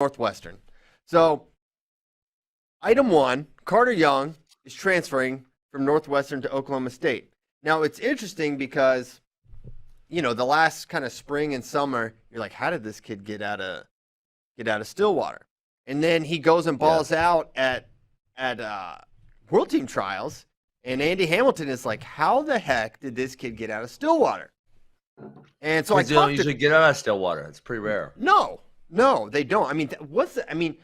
Northwestern. So, item one, Carter Young is transferring from Northwestern to Oklahoma State. Now, it's interesting because, the last kind of spring and summer, you're like, how did this kid get out of Stillwater? And then he goes and balls out at World Team Trials, and Andy Hamilton is like, how the heck did this kid get out of Stillwater? And so you don't usually get out of Stillwater. It's pretty rare. No, they don't. I mean,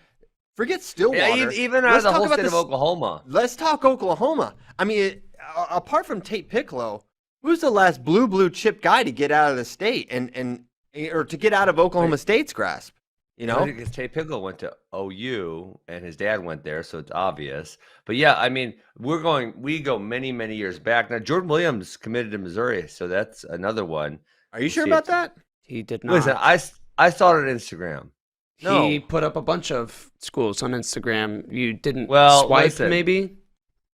forget Stillwater. Yeah, even out of the whole state of Oklahoma. Let's talk Oklahoma. I mean, apart from Tate Piccolo, who's the last blue chip guy to get out of the state or to get out of Oklahoma State's grasp? Because Tate Piccolo went to OU and his dad went there, so it's obvious. But yeah, I mean, we go many, many years back. Now, Jordan Williams committed to Missouri, so that's another one. Are you sure about that? He did not. Listen, I saw it on Instagram. He put up a bunch of schools on Instagram. You didn't swipe, maybe?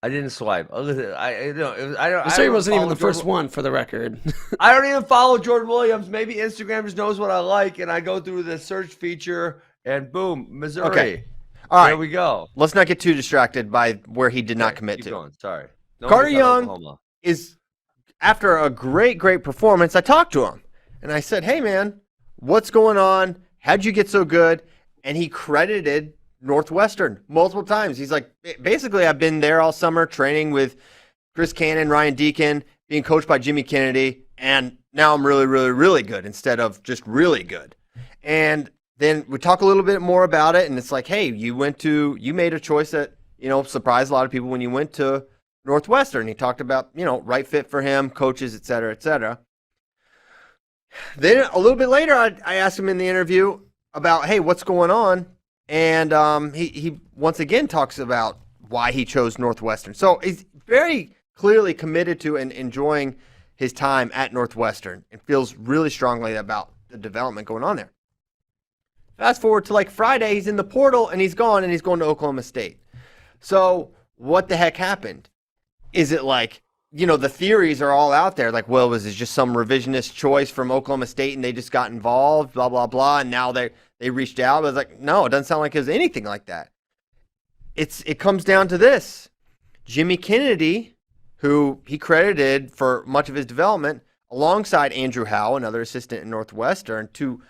I didn't swipe. Listen, Missouri wasn't even the first one, for the record. I don't even follow Jordan Williams. Maybe Instagram just knows what I like, and I go through the search feature, and boom, Missouri. Okay. All right. There we go. Let's not get too distracted by where he did not commit to. Going. Sorry. Carter Young is, after a great performance, I talked to him, and I said, hey, man, what's going on? How'd you get so good? And he credited Northwestern multiple times. He's like, basically, I've been there all summer training with Chris Cannon, Ryan Deacon, being coached by Jimmy Kennedy, and now I'm really, really, really good instead of just really good. And then we talk a little bit more about it, and it's like, hey, you made a choice that, surprised a lot of people when you went to Northwestern. He talked about, right fit for him, coaches, et cetera, et cetera. Then a little bit later, I asked him in the interview about, hey, what's going on? And he once again talks about why he chose Northwestern. So he's very clearly committed to and enjoying his time at Northwestern and feels really strongly about the development going on there. Fast forward to Friday, he's in the portal and he's gone and he's going to Oklahoma State. So what the heck happened? Is it the theories are all out there. Was it just some revisionist choice from Oklahoma State and they just got involved, blah, blah, blah, and now they reached out? But it's no, it doesn't sound like it was anything like that. It comes down to this. Jimmy Kennedy, who he credited for much of his development, alongside Andrew Howe, another assistant in Northwestern, two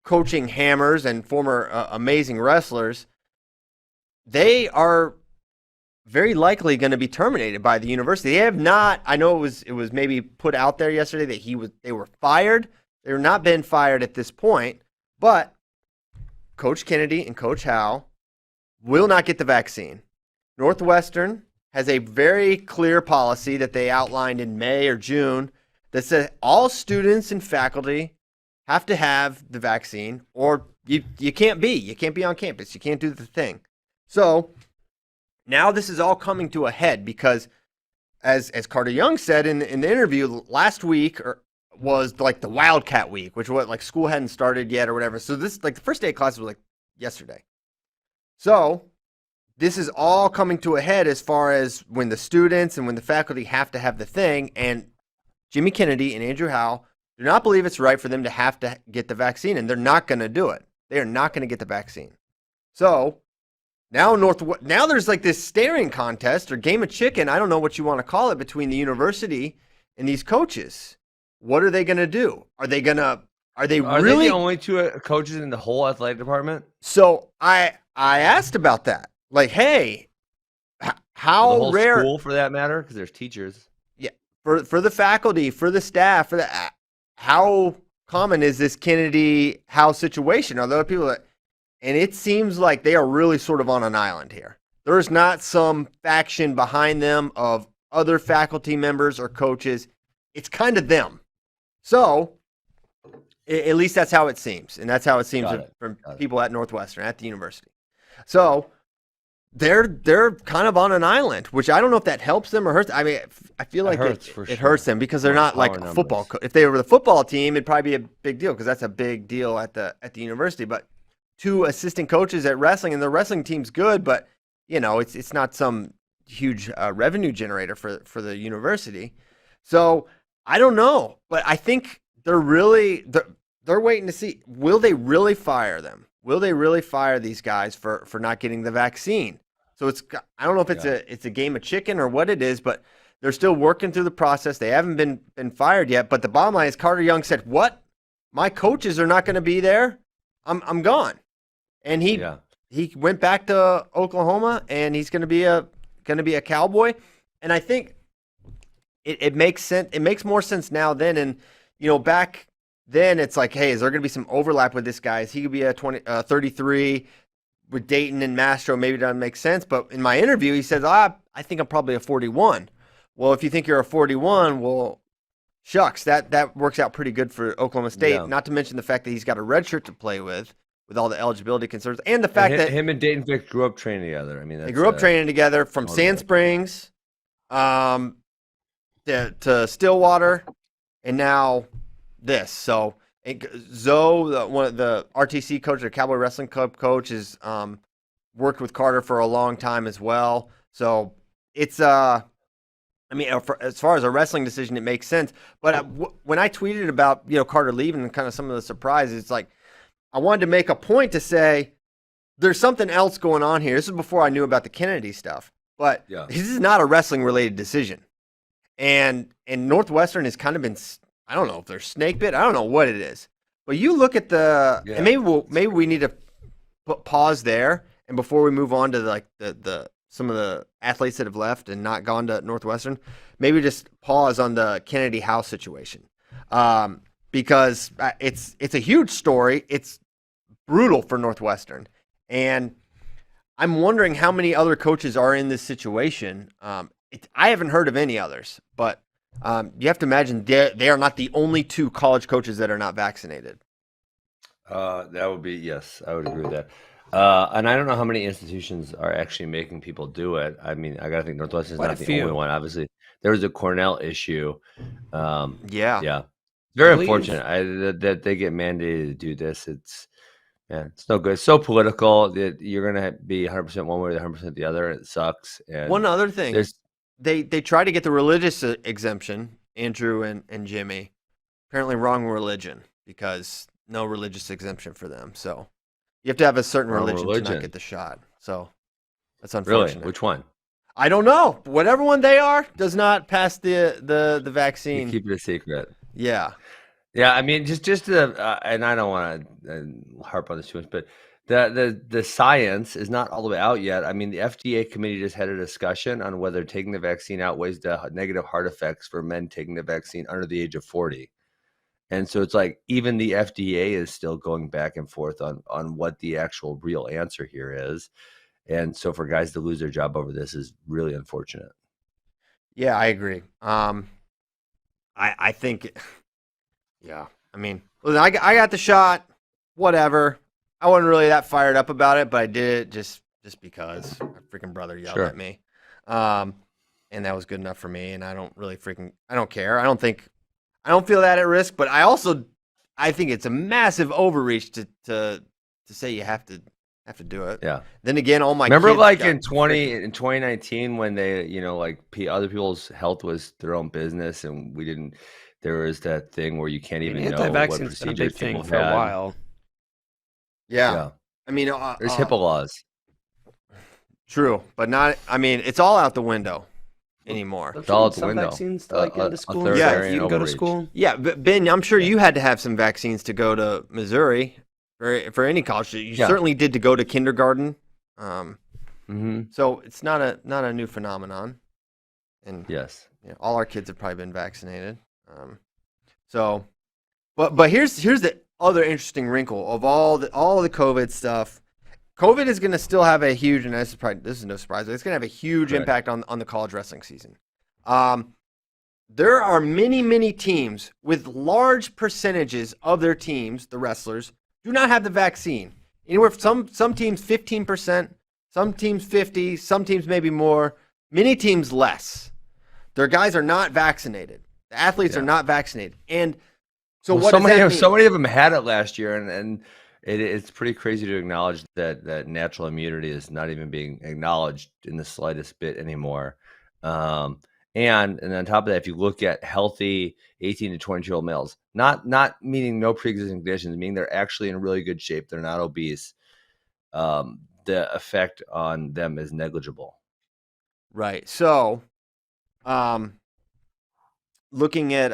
coaching hammers and former amazing wrestlers, they are very likely going to be terminated by the university. They have not. I know it was maybe put out there yesterday that they were fired. They were not been fired at this point, but Coach Kennedy and Coach Howe will not get the vaccine. Northwestern has a very clear policy that they outlined in May or June that says all students and faculty have to have the vaccine, or you can't be on campus. You can't do the thing. So now this is all coming to a head because, as Carter Young said in the interview last week, was the Wildcat week, which was school hadn't started yet or whatever. So this the first day of classes was yesterday. So this is all coming to a head as far as when the students and when the faculty have to have the thing, and Jimmy Kennedy and Andrew Howe do not believe it's right for them to have to get the vaccine, and they're not going to do it. They are not going to get the vaccine. So now there's this staring contest or game of chicken, I don't know what you want to call it, between the university and these coaches. What are they going to do? Are they really the only two coaches in the whole athletic department? So I asked about that. Hey, how the whole rare school for that matter, because there's teachers. Yeah, for the faculty, for the staff, how common is this Kennedy Howe situation? Are there people that? And it seems like they are really sort of on an island here. There's not some faction behind them of other faculty members or coaches. It's kind of them. So at least that's how it seems. And that's how it seems from people at Northwestern, at the university. So they're kind of on an island, which I don't know if that helps them or hurts. I mean, I feel like it hurts them because they're not like a football coach. If they were the football team, it'd probably be a big deal because that's a big deal at the university. But two assistant coaches at wrestling, and the wrestling team's good, but it's not some huge revenue generator for the university. So I don't know, but I think they're waiting to see, will they really fire them? will they really fire these guys for not getting the vaccine? So I don't know if it's a game of chicken or what it is, but they're still working through the process. They haven't been fired yet. But the bottom line is Carter Young said, "What? My coaches are not going to be there. I'm gone." And he went back to Oklahoma, and he's going to be a Cowboy. And I think it makes sense. It makes more sense now than, and back then it's like, hey, is there going to be some overlap with this guy? Is he could be a 33 with Dayton and Mastro? Maybe it doesn't make sense. But in my interview, he says, I think I'm probably a 41. Well, if you think you're a 41, well, shucks, that works out pretty good for Oklahoma State. Yeah. Not to mention the fact that he's got a red shirt to play with all the eligibility concerns, and the fact that him and Dayton Vick grew up training together. I mean, they grew up training together from Sand Springs, to Stillwater, and now this. So Zoe, one of the RTC coach, the Cowboy Wrestling Club coach, has worked with Carter for a long time as well. So it's I mean, as far as a wrestling decision, it makes sense. But when I tweeted about Carter leaving and kind of some of the surprises, it's like I wanted to make a point to say there's something else going on here. This is before I knew about the Kennedy stuff, but this is not a wrestling related decision. And Northwestern has kind of been, I don't know if they're snake bit, I don't know what it is, but you look at and maybe we need to pause there, and before we move on to the some of the athletes that have left and not gone to Northwestern, maybe just pause on the Kennedy House situation, because it's a huge story. It's brutal for Northwestern, and I'm wondering how many other coaches are in this situation. I haven't heard of any others, but you have to imagine they are not the only two college coaches that are not vaccinated. That would be, yes, I would agree with that. And I don't know how many institutions are actually making people do it. I mean, I got to think Northwestern's not the only one. Obviously, there was a Cornell issue. Yeah. Very unfortunate that they get mandated to do this. It's no good. It's so political that you're going to be 100% one way or 100% the other. It sucks. And one other thing, they try to get the religious exemption, Andrew and Jimmy. Apparently wrong religion, because no religious exemption for them. So you have to have a certain religion to not get the shot. So that's unfortunate. Really? Which one? I don't know. Whatever one they are does not pass the vaccine. You keep it a secret. Yeah. Yeah, I mean, just and I don't want to harp on this too much, but the science is not all the way out yet. I mean, the FDA committee just had a discussion on whether taking the vaccine outweighs the negative heart effects for men taking the vaccine under the age of 40. And so it's like even the FDA is still going back and forth on what the actual real answer here is. And so for guys to lose their job over this is really unfortunate. Yeah, I agree. I think, yeah. I mean, listen, I got the shot, whatever. I wasn't really that fired up about it, but I did it just because my freaking brother yelled at me. And that was good enough for me, and I don't care. I don't feel that at risk, but I think it's a massive overreach to say you have to do it. Yeah. Then again, all my remember kids like in 2019 when they, like other people's health was their own business, and we didn't. There was that thing where you can't even know what procedures people for a while. Yeah. I mean, there's HIPAA laws. True, but not. I mean, it's all out the window anymore. It's all out the window. Vaccines to get into school. Yeah, you can go to school. Yeah, but Ben, I'm sure you had to have some vaccines to go to Missouri for any college. You certainly did to go to kindergarten. So it's not a new phenomenon. And yes, all our kids have probably been vaccinated. But here's the other interesting wrinkle of all the COVID stuff. COVID is going to still have a huge, and this is no surprise, but it's going to have a huge impact on the college wrestling season. There are many teams with large percentages of their teams, the wrestlers, do not have the vaccine. Anywhere from some teams 15%, some teams 50%, some teams maybe more, many teams less. Their guys are not vaccinated. The athletes are not vaccinated. And so what does that mean? So many of them had it last year, and it's pretty crazy to acknowledge that natural immunity is not even being acknowledged in the slightest bit anymore. And on top of that, if you look at healthy 18 to 20-year-old males, not meaning no pre-existing conditions, meaning they're actually in really good shape, they're not obese, the effect on them is negligible. Right. So, looking at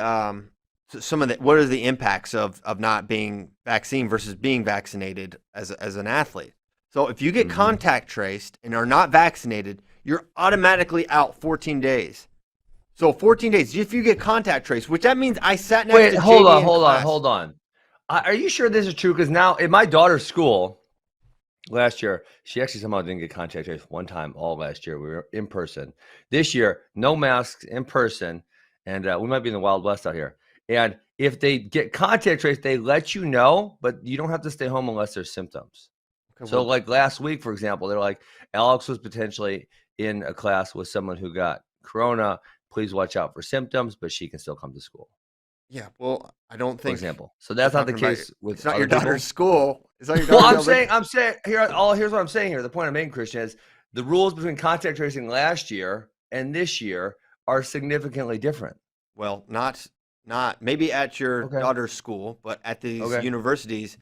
some of what are the impacts of not being vaccinated versus being vaccinated as an athlete. So if you get contact traced and are not vaccinated, you're automatically out 14 days. So 14 days, if you get contact traced, which that means I sat next to JD Hold on. Are you sure this is true? Because now in my daughter's school last year, she actually somehow didn't get contact traced one time all last year. We were in person. This year, no masks, in person, and we might be in the Wild West out here. And if they get contact traced, they let you know, but you don't have to stay home unless there's symptoms. Okay, so like last week, for example, they're like, Alex was potentially in a class with someone who got corona. Please watch out for symptoms, but she can still come to school. Yeah, well, I don't think. For example, so that's not the case with. It's not your daughter's school. It's not your daughter's well, I'm saying here's what I'm saying here. The point I'm making, Christian, is the rules between contact tracing last year and this year are significantly different. Well, not maybe at your daughter's school, but at these universities,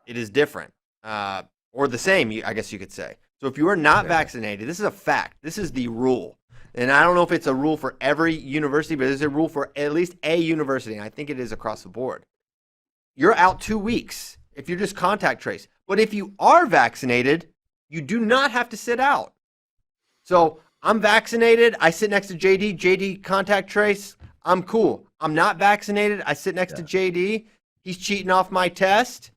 it is different, or the same. I guess you could say. So if you are not vaccinated, this is a fact. This is the rule. And I don't know if it's a rule for every university, but it's a rule for at least a university, and I think it is across the board. You're out 2 weeks if you're just contact traced. But if you are vaccinated, you do not have to sit out. So I'm vaccinated. I sit next to JD. JD contact trace. I'm cool. I'm not vaccinated. I sit next to JD. He's cheating off my test.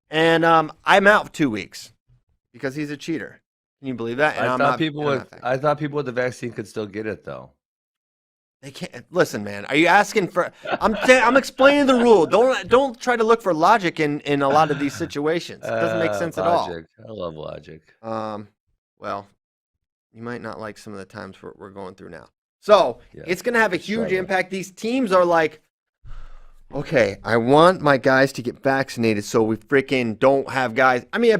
And I'm out for 2 weeks because he's a cheater. Can you believe that? And I thought people with the vaccine could still get it though. They can't. Listen, man. Are you asking for? I'm explaining the rule. Don't try to look for logic in a lot of these situations. It doesn't make sense at all. I love logic. Well, you might not like some of the times we're going through now. So it's going to have a huge impact. These teams are like, okay, I want my guys to get vaccinated so we freaking don't have guys. I mean,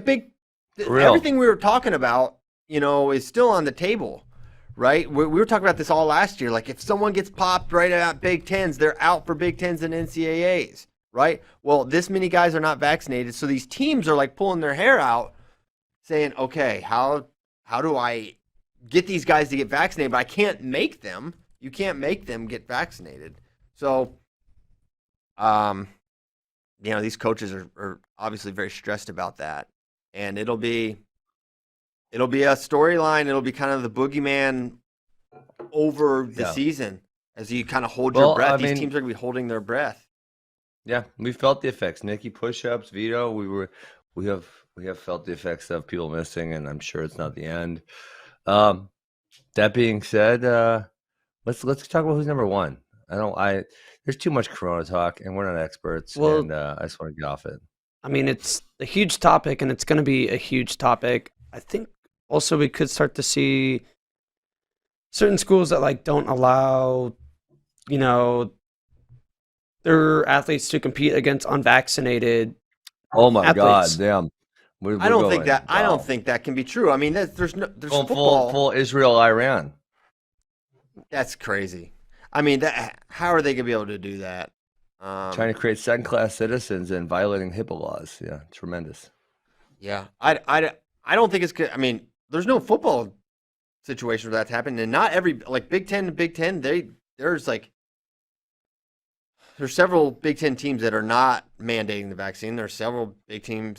everything we were talking about, is still on the table, right? We were talking about this all last year. Like if someone gets popped right at Big Tens, they're out for Big Tens and NCAAs, right? Well, this many guys are not vaccinated. So these teams are like pulling their hair out saying, okay, how do I get these guys to get vaccinated? But I can't make them. You can't make them get vaccinated. So, these coaches are obviously very stressed about that. And it'll be a storyline. It'll be kind of the boogeyman over the season as you kind of hold your breath. These teams are going to be holding their breath. Yeah, we felt the effects. Nikki push-ups, Vito. We have felt the effects of people missing, and I'm sure it's not the end. That being said, let's talk about who's number one. There's too much Corona talk, and we're not experts. Well, and I just want to get off it. I mean, it's a huge topic, and it's going to be a huge topic. I think also we could start to see certain schools that don't allow, their athletes to compete against unvaccinated. Oh my athletes. God, damn! I don't think that can be true. I mean, there's football. Full Israel, Iran. That's crazy. I mean, how are they going to be able to do that? Trying to create second-class citizens and violating HIPAA laws. Yeah, tremendous. Yeah, I don't think it's good. I mean, there's no football situation where that's happened, and not every Big Ten to Big Ten. There's several Big Ten teams that are not mandating the vaccine. There's several Big Ten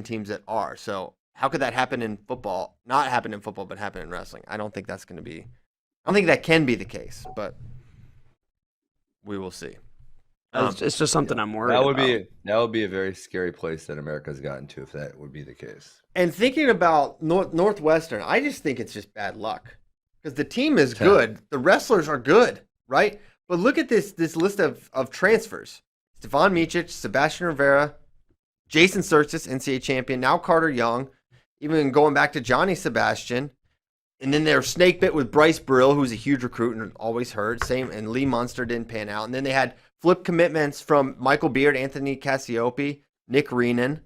teams that are. So how could that happen in football? Not happen in football, but happen in wrestling. I don't think that's going to be. I don't think that can be the case, but we will see. It's just something I'm worried about. That would be a very scary place that America's gotten to if that would be the case. And thinking about Northwestern, I just think it's just bad luck because the team is good. The wrestlers are good, right? But look at this list of transfers. Stefan Micic, Sebastian Rivera, Jason Surtis, NCAA champion, now Carter Young, even going back to Johnny Sebastian. And then they're snake bit with Bryce Brill, who's a huge recruit and always hurt. And Lee Munster didn't pan out. And then they had flip commitments from Michael Beard, Anthony Cassiope, Nick Reenan.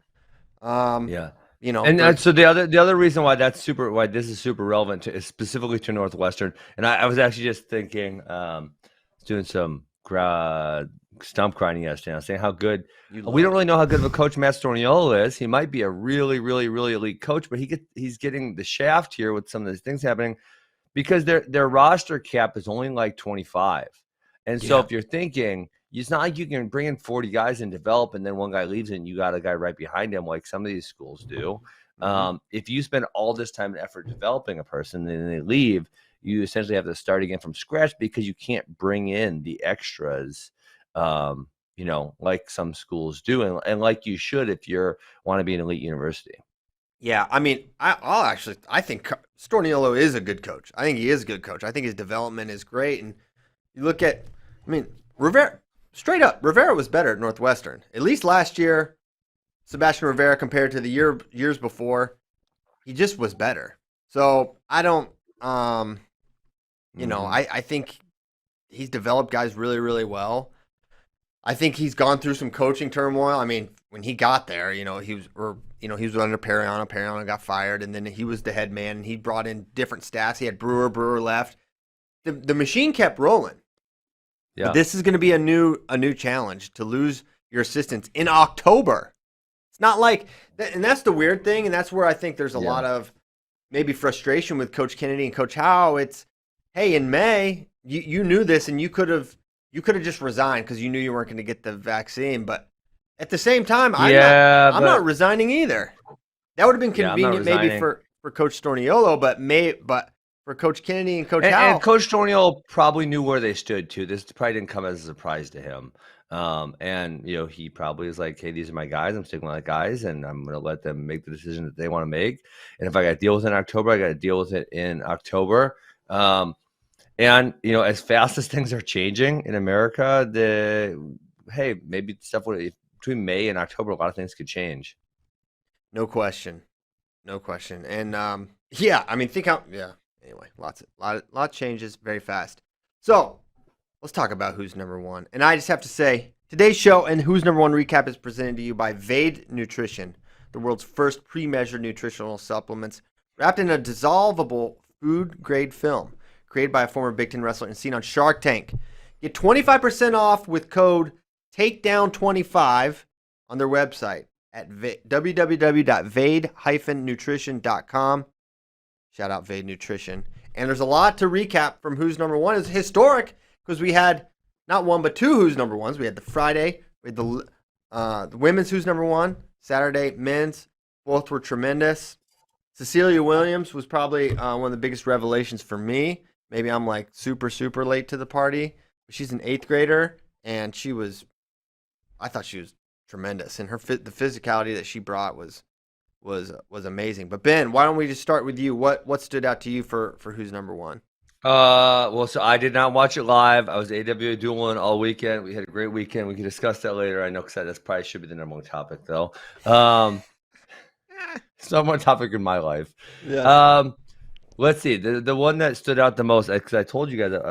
you know. And so the other reason why this is super relevant is specifically to Northwestern. And I was actually just thinking, doing some stump grinding yesterday. I was saying how good we don't really know how good of a coach Matt Storniolo is. He might be a really, really, really elite coach, but he's getting the shaft here with some of these things happening because their roster cap is only like 25. And so if you're thinking, it's not like you can bring in 40 guys and develop, and then one guy leaves and you got a guy right behind him like some of these schools do. If you spend all this time and effort developing a person and then they leave, you essentially have to start again from scratch because you can't bring in the extras, like some schools do, and like you should if you want to be an elite university. Yeah, I mean, I think Storniolo is a good coach. I think he is a good coach. I think his development is great. And you look at, Rivera, straight up, Rivera was better at Northwestern. At least last year, Sebastian Rivera compared to the years before, he just was better. So I don't, I think he's developed guys really, really well. I think he's gone through some coaching turmoil. I mean, when he got there, he was under Periano. Periano got fired, and then he was the head man, and he brought in different staffs. He had Brewer left. The machine kept rolling. Yeah. But this is going to be a new challenge to lose your assistants in October. It's not like, and that's the weird thing, and that's where I think there's a lot of maybe frustration with Coach Kennedy and Coach Howe. It's, hey, in May, you knew this, and you could have just resigned because you knew you weren't going to get the vaccine. But at the same time, I'm not resigning either. That would have been convenient maybe for Coach Storniolo, but for Coach Kennedy and Coach Howe. And Coach Storniolo probably knew where they stood too. This probably didn't come as a surprise to him. He probably is like, hey, these are my guys. I'm sticking with my guys, and I'm going to let them make the decision that they want to make. And if I got to deal with it in October, I got to deal with it in October. As fast as things are changing in America, maybe stuff between May and October, a lot of things could change. No question. And anyway, lot of changes very fast. So let's talk about who's number one. And I just have to say, today's show and who's number one recap is presented to you by Vade Nutrition, the world's first pre-measured nutritional supplements wrapped in a dissolvable food-grade film created by a former Big Ten wrestler and seen on Shark Tank. Get 25% off with code TAKEDOWN25 on their website at www.vade-nutrition.com. Shout out Vade Nutrition. And there's a lot to recap from who's number one. It's historic because we had not one but two who's number ones. We had the Friday, we had the women's who's number one, Saturday men's. Both were tremendous. Cecilia Williams was probably one of the biggest revelations for me. Maybe I'm like super, super late to the party. But she's an 8th grader, and I thought she was tremendous. And the physicality that she brought was amazing. But Ben, why don't we just start with you? What stood out to you for who's number one? So I did not watch it live. I was AW dueling all weekend. We had a great weekend. We can discuss that later. I know because that's probably should be the number one topic though. It's not one topic in my life. Yeah. Let's see. The one that stood out the most, because I told you guys that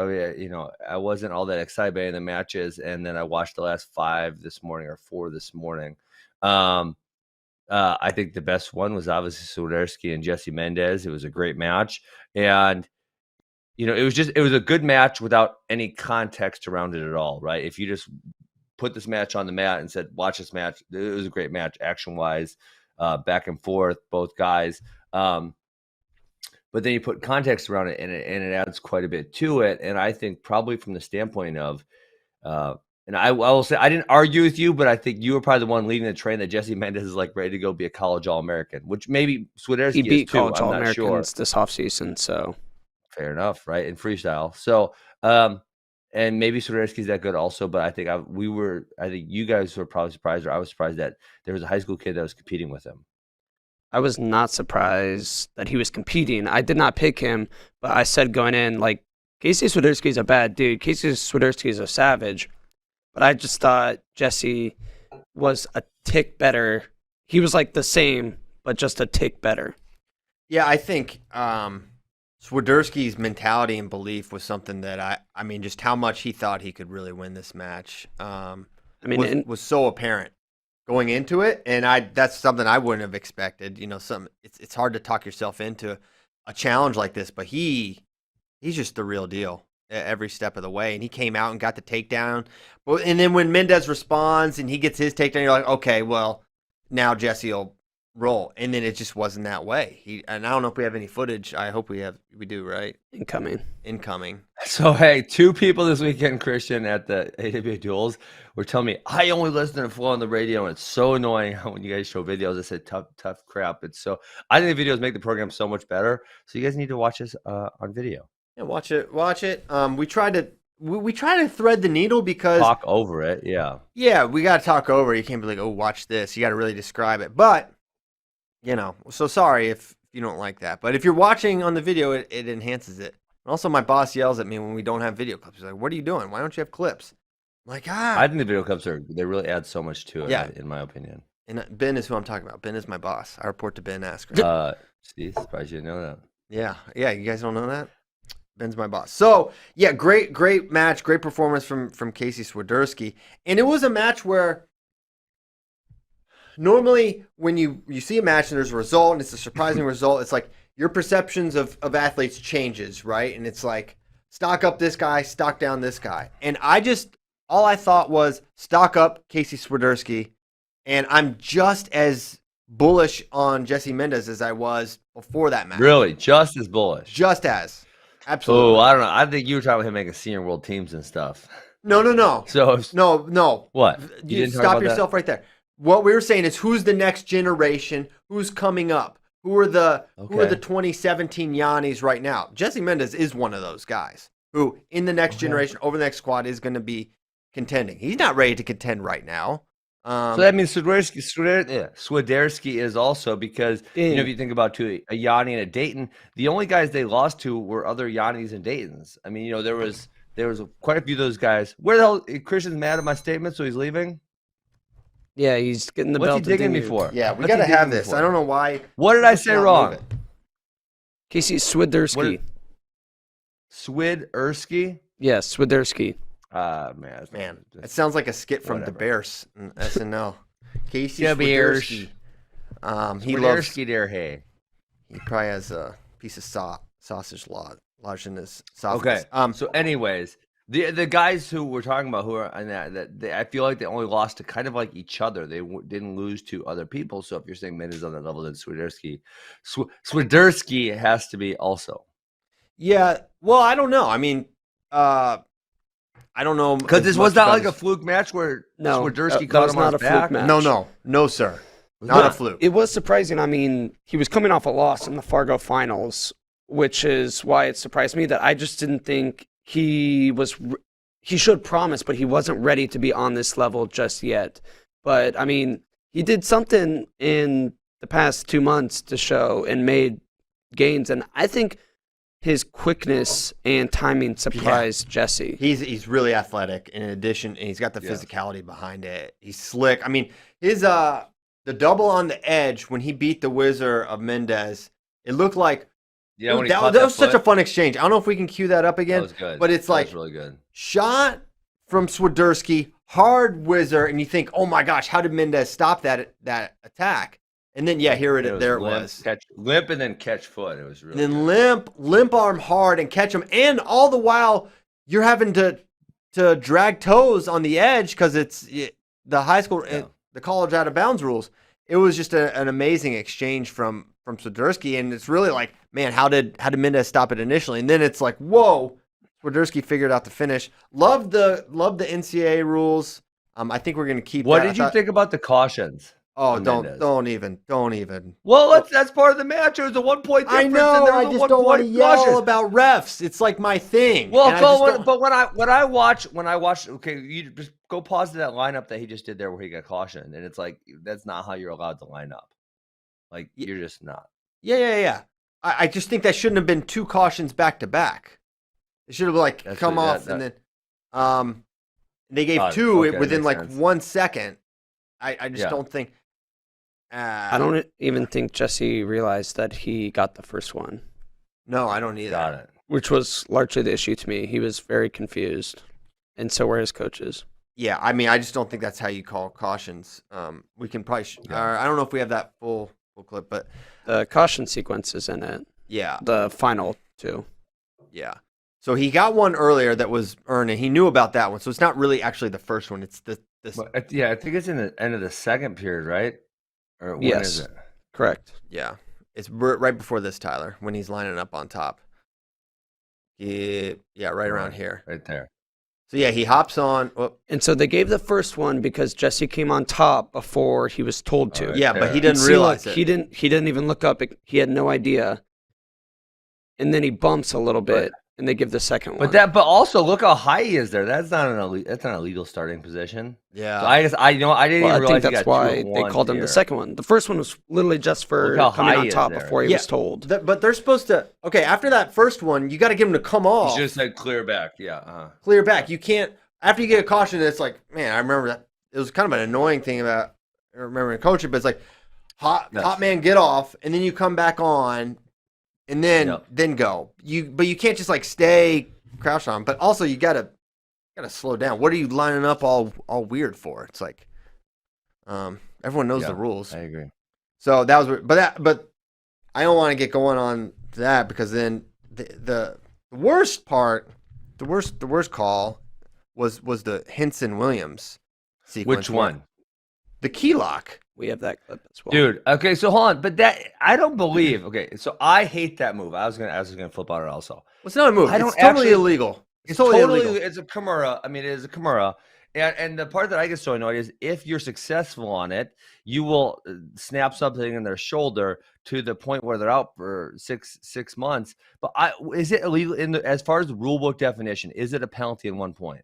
I wasn't all that excited by any of the matches, and then I watched the last 4 this morning. I think the best one was obviously Swiderski and Jesse Mendez. It was a great match, and it was a good match without any context around it at all, right? If you just put this match on the mat and said, "Watch this match," it was a great match, action wise, back and forth, both guys. But then you put context around it, and it adds quite a bit to it. And I think probably from the standpoint of, and I will say I didn't argue with you, but I think you were probably the one leading the train that Jesse Mendez is like ready to go be a college All-American, which maybe Swiderski he beat is too. college I'm not All-Americans sure. this offseason, so Fair enough, right? In freestyle. So, and maybe Swiderski's that good also, but I think you guys were probably surprised, or I was surprised that there was a high school kid that was competing with him. I was not surprised that he was competing. I did not pick him, but I said going in, like, Casey Swiderski is a bad dude. Casey Swiderski is a savage. But I just thought Jesse was a tick better. He was like the same, but just a tick better. Yeah, I think Swiderski's mentality and belief was something that I mean, just how much he thought he could really win this match. Was so apparent. going into it, and that's something I wouldn't have expected. It's hard to talk yourself into a challenge like this, but he's just the real deal every step of the way, and he came out and got the takedown. And then when Mendez responds and he gets his takedown, you're like, okay, well, now Jesse will roll, and then it just wasn't that way. And I don't know if we have any footage. I hope we do, right? Incoming. So hey, 2 people this weekend, Christian, at the AWA duels were telling me I only listen to Flow on the radio, and it's so annoying when you guys show videos. I said tough crap. I think the videos make the program so much better. So you guys need to watch this on video. Yeah, watch it. We try to thread the needle because talk over it. Yeah, we got to talk over it. You can't be like, oh, watch this. You got to really describe it. But so sorry if you don't like that. But if you're watching on the video, it enhances it. And also, my boss yells at me when we don't have video clips. He's like, what are you doing? Why don't you have clips? I'm like, I think the video clips they really add so much to it, in my opinion. And Ben is who I'm talking about. Ben is my boss. I report to Ben Asker. See, surprised you didn't know that. Yeah, you guys don't know that? Ben's my boss. So, yeah, great match, great performance from Casey Swiderski. And it was a match where normally when you see a match and there's a result and it's a surprising result, it's like your perceptions of athletes changes, right? And it's like stock up this guy, stock down this guy. And all I thought was stock up Casey Swiderski, and I'm just as bullish on Jesse Mendez as I was before that match. Really? Just as bullish? Just as. Absolutely. Oh, I don't know. I think you were talking about him making senior world teams and stuff. No. So no. What? You didn't stop yourself right there. What we were saying is who's the next generation, who's coming up, who are the 2017 Yannis right now. Jesse Mendez is one of those guys who in the next generation, over the next squad, is going to be contending. He's not ready to contend right now. So that means Swiderski is also, because if you think about a Yanni and a Dayton, the only guys they lost to were other Yannis and Daytons. I mean, there was quite a few of those guys. Where the hell Christian's mad at my statement, so he's leaving? Yeah, he's getting the belt. What's he digging me for? Yeah, we got to have this. I don't know why. What did I say wrong? Casey Swiderski. Swiderski? Yeah, Swiderski. Man, it sounds like a skit from the Bears in SNL. Casey Swiderski. He loves. He probably has a piece of sausage lodged in his esophagus. Okay. So, anyways, the guys who we're talking about who are on that I feel like they only lost to kind of like each other. They didn't lose to other people. So if you're saying Mendez on that level, then Swiderski has to be also. Yeah. Well, I don't know. I mean, I don't know, because this was not like a fluke match where Swiderski caught him on his back. No, sir, not a fluke. It was surprising. I mean, he was coming off a loss in the Fargo finals, which is why it surprised me that I just didn't think he showed promise, but he wasn't ready to be on this level just yet. But I mean, he did something in the past 2 months to show and made gains, and I think his quickness and timing surprised Jesse. He's really athletic. In addition, and he's got the physicality behind it. He's slick. I mean, his the double on the edge when he beat the Wizard of Mendez, it looked like that was such a fun exchange. I don't know if we can cue that up again. That was good. But it's like really good. Shot from Swiderski, hard Wizard, and you think, oh my gosh, how did Mendez stop that attack? And then there it was. Limp and then catch foot. It was really. And then limp arm hard and catch him, and all the while you're having to drag toes on the edge because it's the high school, the college out of bounds rules. It was just an amazing exchange from Swiderski, and it's really like, man, how did Mendez stop it initially? And then it's like, whoa, Swiderski figured out the finish. Love the NCAA rules. I think we're gonna keep. What did you think about the cautions? Oh, don't even. Well, that's part of the match. It was a 1 point difference. I know. I just don't want to yell about refs. It's like my thing. Well, but when I watch, okay, you just go pause to that lineup that he just did there where he got cautioned, and it's like that's not how you're allowed to line up. Like you're just not. Yeah. I just think that shouldn't have been 2 cautions back to back. It should have come off and then they gave 2 within like sense. 1 second. I just don't think. I don't even think Jesse realized that he got the first one. No, I don't either. Got it. Which was largely the issue to me. He was very confused, and so were his coaches. Yeah, I mean, I just don't think that's how you call cautions. We can probably. I don't know if we have that full clip, but The caution sequence is in it. yeah, The final two. yeah. So he got one earlier that was earned, and he knew about that one. So it's not really actually the first one. It's this. Yeah, I think it's in the end of the second period, right? Or when Yes. is it? Correct. Yeah, it's right before this, Tyler, when he's lining up on top. Yeah, right around here. Right there. So yeah, he hops on. Oh, And so they gave the first one because Jesse came on top before he was told to. Right yeah, but there. he You didn't see, realize like, it. He didn't even look up. He had no idea. And then he bumps a little bit, and they give the second one. But also look how high he is there. That's not a legal starting position. Yeah, So I guess I didn't Well, even I realize think he that's got why 2 they at called him once the here. second one. The first one was literally just for Look how coming high on he is top there. before he Yeah. was told. but they're supposed to. Okay, after that first one, you got to give him to come He off, should have said clear back. Yeah. clear back. You can't after you get a caution. It's like, man, I remember that. It was kind of an annoying thing about remembering coaching, but it's like hot man, get off, and then you come back on, and then go. But you can't just like stay crouched on. But also you gotta slow down. What are you lining up all weird for? It's like, everyone knows the rules. I agree. So that was, but I don't want to get going on that because then the worst part, the worst call was the Henson Williams sequence. Which one? The key lock. We have that clip as well. Dude, okay, so hold on, but that I don't believe. Okay, so I hate that move. I was gonna flip on it also. Well, it's not a move. I don't It's totally actually- illegal. It's totally illegal. It's a Kimura. I mean, it is a Kimura. And the part that I get so annoyed is if you're successful on it, you will snap something in their shoulder to the point where they're out for six months. But is it illegal as far as the rule book definition? Is it a penalty at one point?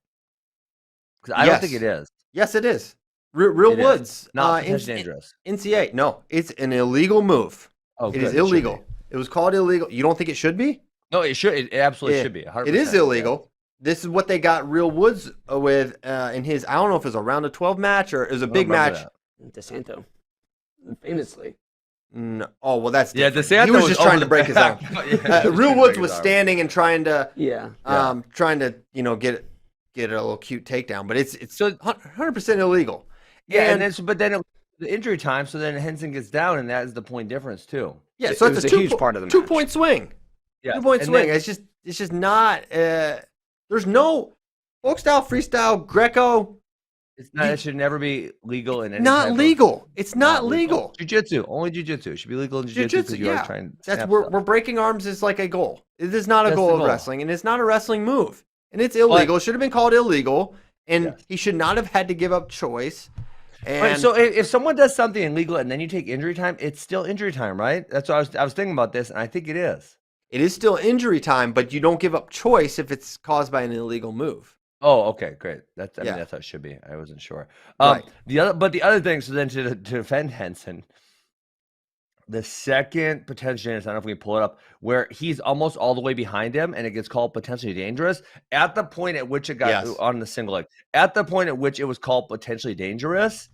Because I don't think it is. Yes, it is. Real It is. Woods. Not dangerous. NCAA. No, it's an illegal move. Oh, it good, is should illegal. be. It was called illegal. You don't think it should be? No, it should. It absolutely should be. 100%. It is illegal. This is what they got Real Woods with in his. I don't know if it was a round of 12 match or it was a big match. DeSanto, famously. No. Oh well, that's Yeah, different. DeSanto He was was just trying over to break his arm. Yeah, Real Woods was standing and trying to Yeah. trying to get a little cute takedown, but it's So- 100% illegal. Yeah, but then the injury time, so then Henson gets down, and that is the point difference too. Yeah, It so was it's a huge part of the match. 2-point swing. Yeah, 2-point and swing. then- It's just not. There's no folk style, freestyle, Greco. It's not. It should never be legal in any. Not type of- legal. It's not legal. Jiu-jitsu, only jiu-jitsu. It should be legal in jiu-jitsu because you are trying. That's we're breaking arms is like a goal. It is not a That's goal the of goal. wrestling, and it's not a wrestling move, and it's illegal. It should have been called illegal, and Yes. he should not have had to give up choice. And Right, so if someone does something illegal and then you take injury time, it's still injury time, right? That's what I was thinking about this, and I think it is. it is still injury time, but you don't give up choice if it's caused by an illegal move. Oh, okay, great. I mean, Yeah. that's how it should be. I wasn't sure. Right. The other thing. So then to defend Henson, the second potential, I don't know if we can pull it up, where he's almost all the way behind him, and it gets called potentially dangerous. At the point at which it got Yes. on the single leg, at the point at which it was called potentially dangerous,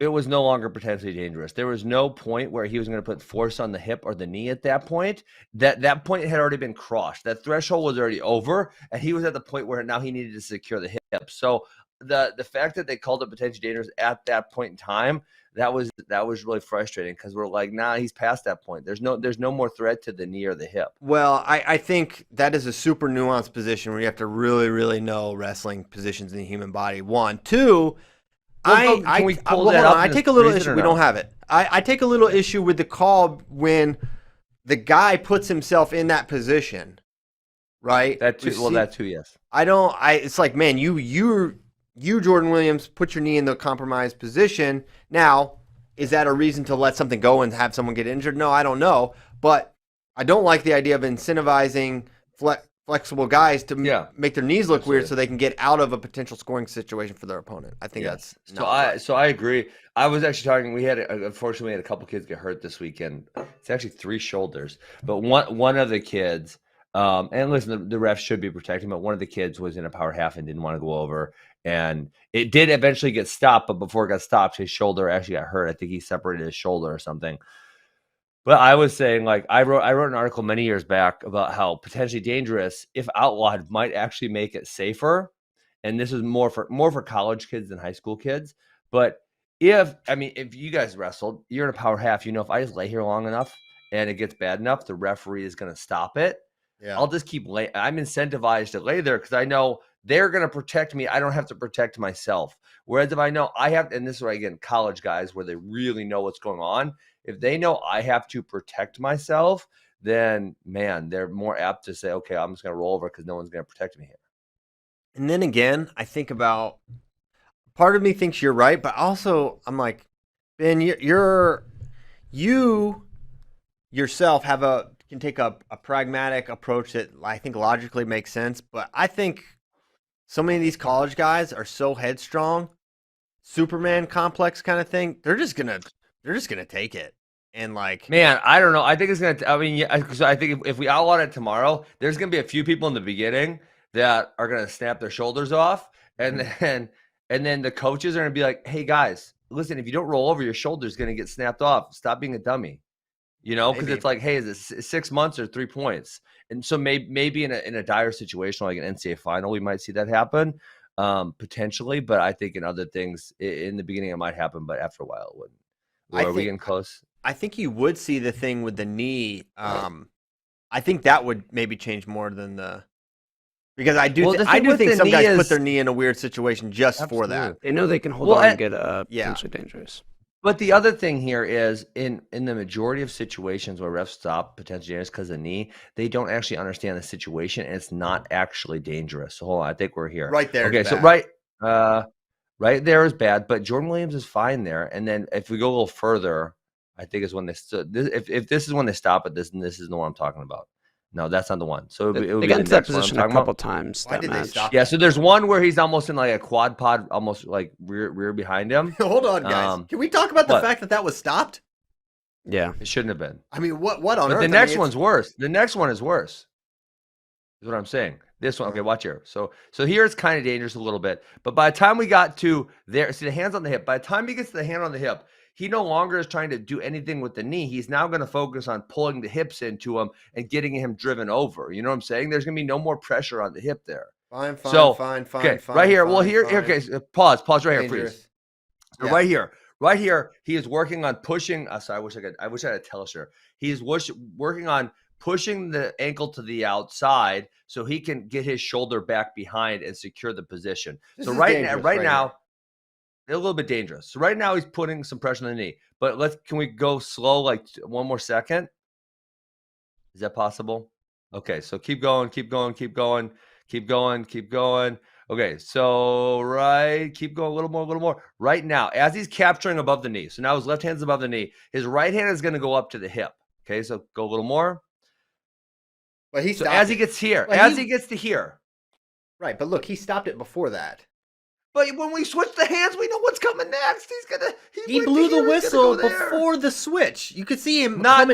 it was no longer potentially dangerous. There was no point where he was going to put force on the hip or the knee at that point. That point had already been crossed. That threshold was already over, and he was at the point where now he needed to secure the hip. So the fact that they called it potentially dangerous at that point in time, that was really frustrating because we're like, nah, he's past that point. There's no more threat to the knee or the hip. Well, I think that is a super nuanced position where you have to really, really know wrestling positions in the human body. 1, 2. Can we pull hold that on. up I in take the a little reason issue. or We no? don't have it. I take a little issue with the call when the guy puts himself in that position, right? That too, yes. It's like, man, you Jordan Williams, put your knee in the compromised position. Now, is that a reason to let something go and have someone get injured? No, I don't know. But I don't like the idea of incentivizing flexible guys to make their knees look weird so they can get out of a potential scoring situation for their opponent. I think that's so I agree. I was actually talking. Unfortunately, we had a couple kids get hurt this weekend. It's actually 3 shoulders, but one of the kids. And listen, the refs should be protecting, but one of the kids was in a power half and didn't want to go over, and it did eventually get stopped. But before it got stopped, his shoulder actually got hurt. I think he separated his shoulder or something. But I was saying, like, I wrote an article many years back about how potentially dangerous, if outlawed, might actually make it safer. and this is more for college kids than high school kids. But if you guys wrestled, you're in a power half. If I just lay here long enough and it gets bad enough, the referee is going to stop it. Yeah. I'll just keep I'm incentivized to lay there because I know they're going to protect me. I don't have to protect myself. Whereas if I know I have, and this is where again, college guys where they really know what's going on. If they know I have to protect myself, then man, they're more apt to say, okay, I'm just going to roll over because no one's going to protect me here. And then again, I think about, part of me thinks you're right, but also I'm like, Ben, you yourself can take a pragmatic approach that I think logically makes sense. But I think so many of these college guys are so headstrong, Superman complex kind of thing. They're just gonna take it. And like, man, I don't know. I think it's gonna. I think if we outlaw it tomorrow, there's gonna be a few people in the beginning that are gonna snap their shoulders off, and then the coaches are gonna be like, "Hey guys, listen, if you don't roll over, your shoulder's gonna get snapped off. Stop being a dummy." Because it's like, hey, is it 6 months or 3 points? And so maybe in a dire situation like an NCAA final, we might see that happen, potentially. But I think in other things, in the beginning, it might happen, but after a while, it wouldn't. Are we getting close? I think you would see the thing with the knee. I think that would maybe change more than because I do think some guys put their knee in a weird situation just for that. They know they can hold on and get potentially dangerous. But the other thing here is in the majority of situations where refs stop potentially dangerous because of the knee, they don't actually understand the situation and it's not actually dangerous. So hold on, I think we're here. Right there. Okay, so right there is bad, but Jordan Williams is fine there. And then if we go a little further, I think is when they if this is when they stop at this, and this is the one I'm talking about. No, that's not the one. So they got into that position a couple times. Why did they stop? Yeah, so there's one where he's almost in like a quad pod, almost like rear behind him. Hold on, guys. Can we talk about the fact that was stopped? Yeah, it shouldn't have been. I mean, what on earth? The next one's worse. The next one is worse. Is what I'm saying. This one, okay, watch here. So here it's kind of dangerous a little bit, but by the time we got to there, see the hands on the hip. By the time he gets to the hand on the hip, he no longer is trying to do anything with the knee. He's now going to focus on pulling the hips into him and getting him driven over. You know what I'm saying? There's going to be no more pressure on the hip there. Fine. Okay, right here. Well, here. Okay, pause right here, please. So yeah. Right here, he is working on pushing. Sorry, I wish I had a telesur. He is working on pushing the ankle to the outside so he can get his shoulder back behind and secure the position. So right now. A little bit dangerous. So right now he's putting some pressure on the knee. But can we go slow like one more second? Is that possible? Okay, so keep going. Okay, so keep going a little more. Right now, as he's capturing above the knee. So now his left hand's above the knee. His right hand is going to go up to the hip. Okay, so go a little more. But he stopped as he gets here, he gets to here. Right, but look, he stopped it before that. But when we switch the hands, we know what's coming next. He blew the whistle before the switch. You could see him. No,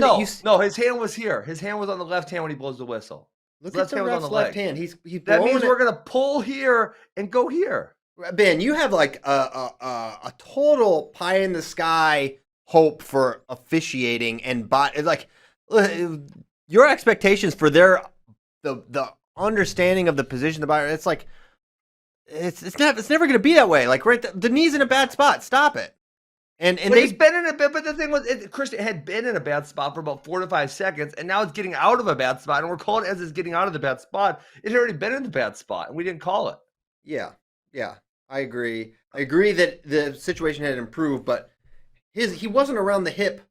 his hand was here. His hand was on the left hand when he blows the whistle. Look at the ref's left hand. That means we're gonna pull here and go here. Ben, you have like a total pie in the sky hope for officiating and like your expectations for the understanding of the position about it's like. It's never going to be that way. Like the knee's in a bad spot. Stop it. And he's been in a bit. But the thing was, Christian had been in a bad spot for about 4 to 5 seconds, and now it's getting out of a bad spot, and we're calling it as it's getting out of the bad spot. It had already been in the bad spot, and we didn't call it. Yeah, I agree. I agree that the situation had improved, but he wasn't around the hip.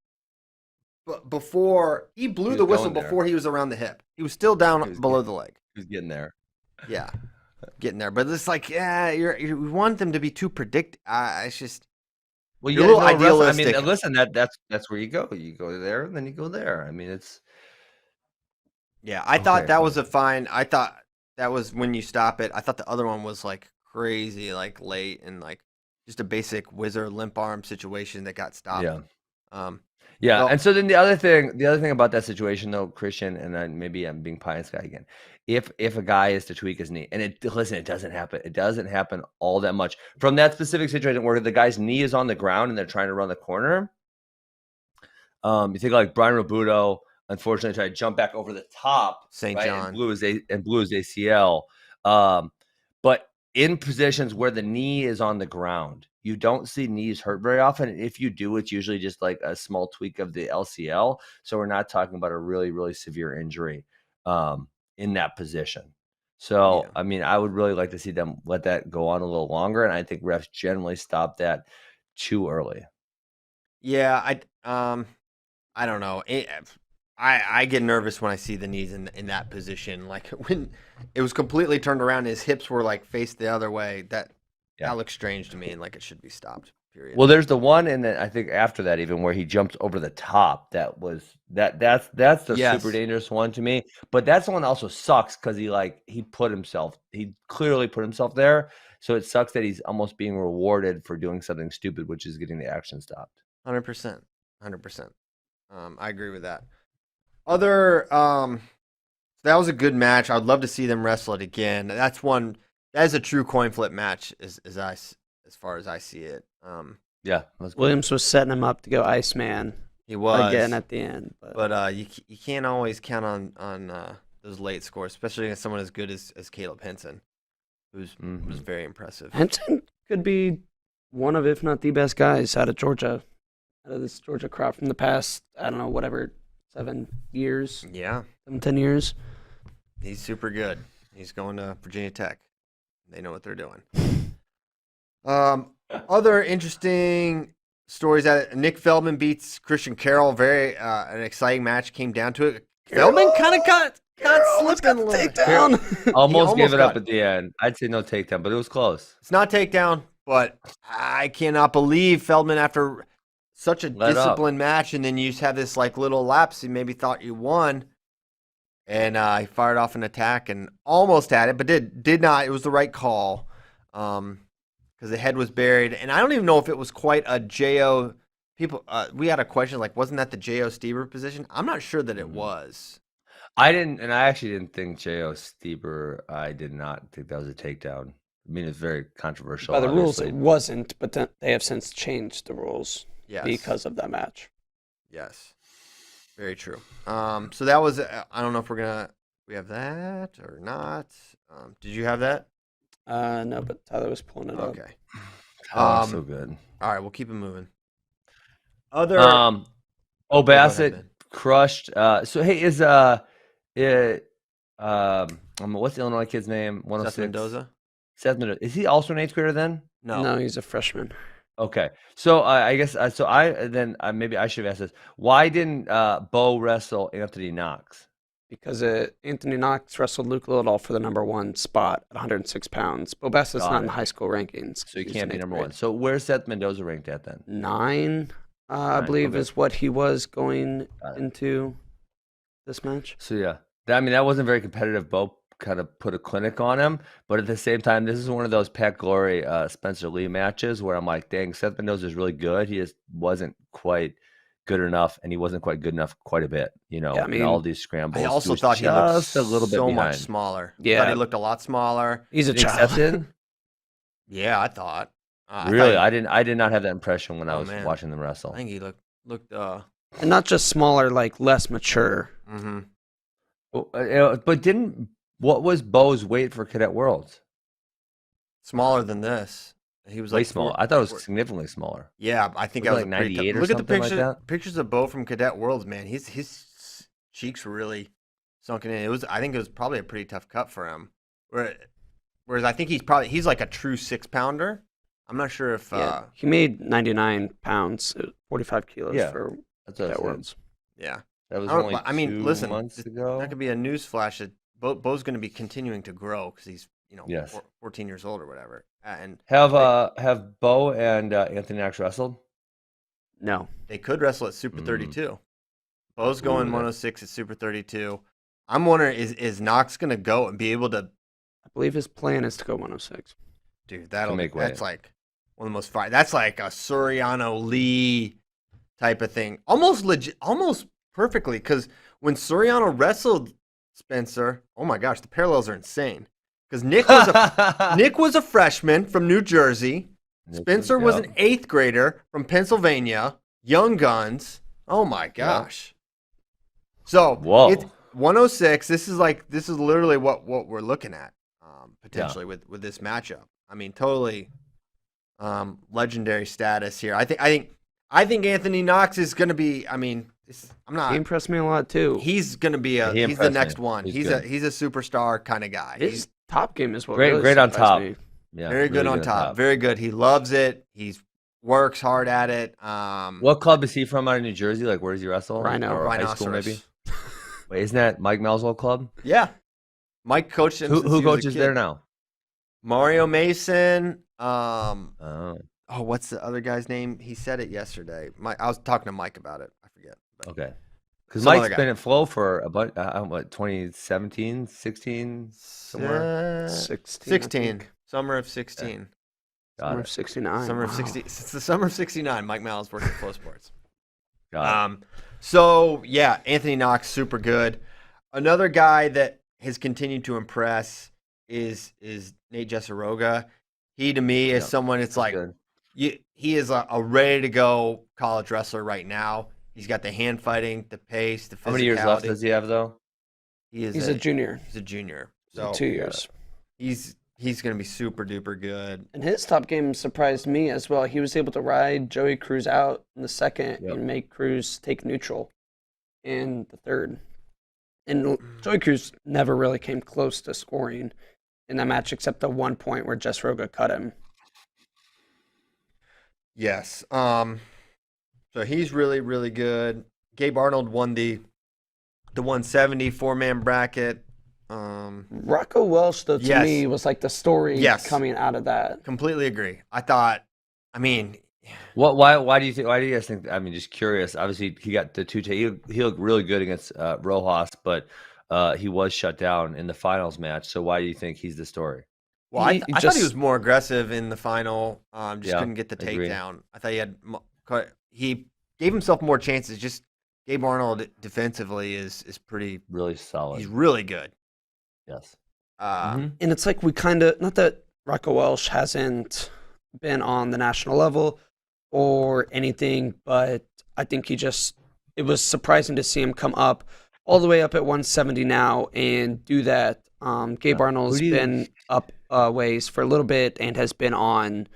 But before he blew the whistle before he was around the hip, he was still down below the leg. He was getting there. Yeah. Getting there, but it's like, you want them to be too it's just you're a little idealistic. I mean, listen, that's where you go. You go there, and then you go there. I mean, it's I thought that was a fine. I thought that was when you stop it. I thought the other one was like crazy, like late and like just a basic whizzer limp arm situation that got stopped. Yeah. And so then the other thing about that situation though, Christian, and then maybe I'm being pie in the sky again. If a guy is to tweak his knee, and it doesn't happen. It doesn't happen all that much from that specific situation where the guy's knee is on the ground and they're trying to run the corner. You think like Brian Robuto, unfortunately, tried to jump back over the top, St. John, and blew his ACL. But in positions where the knee is on the ground. You don't see knees hurt very often. And if you do, it's usually just like a small tweak of the LCL. So we're not talking about a really, really severe injury in that position. So, Yeah. I mean, I would really like to see them let that go on a little longer. And I think refs generally stop that too early. Yeah, I don't know. I get nervous when I see the knees in that position. Like when it was completely turned around, his hips were like faced the other way. That looks strange to me, and like it should be stopped. Period. Well, there's the one, and then I think after that, even where he jumps over the top. That's the super dangerous one to me. But that's the one that also sucks because he clearly put himself there. So it sucks that he's almost being rewarded for doing something stupid, which is getting the action stopped. 100%. I agree with that. That was a good match. I'd love to see them wrestle it again. That is a true coin flip match as far as I see it. Yeah, Williams was setting him up to go Iceman. He was again at the end, but you can't always count on those late scores, especially against someone as good as Caleb Henson, who's was very impressive. Henson could be one of, if not the best guys out of Georgia, out of this Georgia crop from the past, I don't know, whatever, 7 years. Yeah. 10 years. He's super good. He's going to Virginia Tech. They know what they're doing. Other interesting stories that Nick Feldman beats Christian Carroll. Very an exciting match came down to it. Feldman kind of got slipping a little bit. Almost gave it up at the end. I'd say no takedown, but it was close. It's not takedown, but I cannot believe Feldman, after such a disciplined match, and then you just have this like little lapse. You maybe thought you won, and he fired off an attack and almost had it, but did not. It was the right call because the head was buried, and I don't even know if it was quite a JO. People, we had a question like, wasn't that the JO Stieber position? I'm not sure that it was. I actually didn't think JO Stieber. I did not think that was a takedown. I mean, it's very controversial. By the rules, it wasn't, but they have since changed the rules because of that match. Yes, very true. So that was. I don't know if we have that or not. Did you have that? No, but Tyler was pulling it up. Okay. So good. All right, we'll keep it moving. Other. Bassett crushed. So hey, what's the Illinois kid's name? 106. Seth Mendoza. Seth Mendoza. Is he also an 8th grader then? No, he's a freshman. Okay, so I guess maybe I should have asked this. Why didn't Bo wrestle Anthony Knox? Because Anthony Knox wrestled Luke Littledahl for the number 1 spot at 106 pounds. Bo Bassett's not in high school rankings. So he can't be number 1. So where's Seth Mendoza ranked at then? 9, I believe, is what he was going into this match. So yeah, that wasn't very competitive. Bo kind of put a clinic on him, but at the same time, this is one of those Pat Glory, Spencer Lee matches where I'm like, dang, Seth Mendoza is really good. He just wasn't quite good enough, and he wasn't quite good enough quite a bit, in all these scrambles. I also thought he looked just a little bit behind. much smaller. Yeah. I thought he looked a lot smaller. He's a child. Yeah, I thought. Really? I did not have that impression when I was watching them wrestle. I think he looked and not just smaller, like less mature. Mm-hmm. But what was Bo's weight for Cadet Worlds? Smaller than this. He was way smaller. I thought it was significantly smaller. Yeah, I think it was like 98 or look something at the like that. pictures of Bo from Cadet Worlds, man. His cheeks were really sunken in. I think it was probably a pretty tough cut for him. Whereas I think he's like a true 6-pounder. I'm not sure if he made 99 pounds, 45 kilos for Cadet Worlds. Yeah, that was only 2 months ago. That could be a news flash that Bo's going to be continuing to grow because he's 14 years old or whatever. And have Bo and Anthony Knox wrestled? No, they could wrestle at Super 32. Bo's going 106 at Super 32. I'm wondering, is Knox going to go and be able to? I believe his plan is to go 106. Dude, that's like one of the most fire. That's like a Suriano Lee type of thing. Almost legit, almost perfectly. Because when Suriano wrestled Spencer, oh my gosh, the parallels are insane. Because Nick was a freshman from New Jersey. Spencer was an 8th grader from Pennsylvania. Young Guns. Oh my gosh. So it's 106. This is literally what we're looking at. potentially with this matchup. I mean, totally legendary status here. I think Anthony Knox is going to be. I mean, I'm not. He impressed me a lot too. He's going to be he's the next one. He's a superstar kind of guy. His top game is what great, really great on surprised top. me. Yeah, very good really on top. Very good. He loves it. He works hard at it. What club is he from out of New Jersey? Like, where does he wrestle? Rhino. Or high school, Rhinoceros. maybe? Wait, isn't that Mike Mel's old club? Yeah. Mike coached him. since Who he was a coaches kid. there now? Mario Mason. Oh, What's the other guy's name? He said it yesterday. I was talking to Mike about it. I forget. But okay. Because Some other Mike's guy. been at Flow for what, 2017, 16, somewhere? 16. 16. Summer of 16. Got Summer it. of 69. Summer of Wow. 60. Since the summer of 69, Mike Mal's working at Flow Sports. Got it. So yeah, Anthony Knox, super good. Another guy that has continued to impress is Nate Jesuroga. He to me is someone. It's like Good. he is a ready to go college wrestler right now. He's got the hand fighting, the pace, the physicality. How many years left does he have, though? He's a junior. He's a junior. So 2 years. he's going to be super duper good. And his top game surprised me as well. He was able to ride Joey Cruz out in the second and make Cruz take neutral in the third. And Joey Cruz never really came close to scoring in that match except the 1 point where Jesuroga cut him. Yes. So he's really, really good. Gabe Arnold won the 170 4-man bracket. Rocco Welsh, though, to Yes. me, was like the story Yes. coming out of that. Completely agree. I mean, What? Why do you think? Why do you guys think? I mean, just curious. Obviously, he got the he looked really good against Rojas, but he was shut down in the finals match. So why do you think he's the story? well, I thought he was more aggressive in the final. Just Yeah, couldn't get the I agree. takedown. I thought he gave himself more chances. Just Gabe Arnold defensively is pretty. Really solid. He's really good. Yes. And it's like we kind of, not that Rocco Welsh hasn't been on the national level or anything, but I think it was surprising to see him come up all the way up at 170 now and do that. Gabe Arnold's been up ways for a little bit and has been on,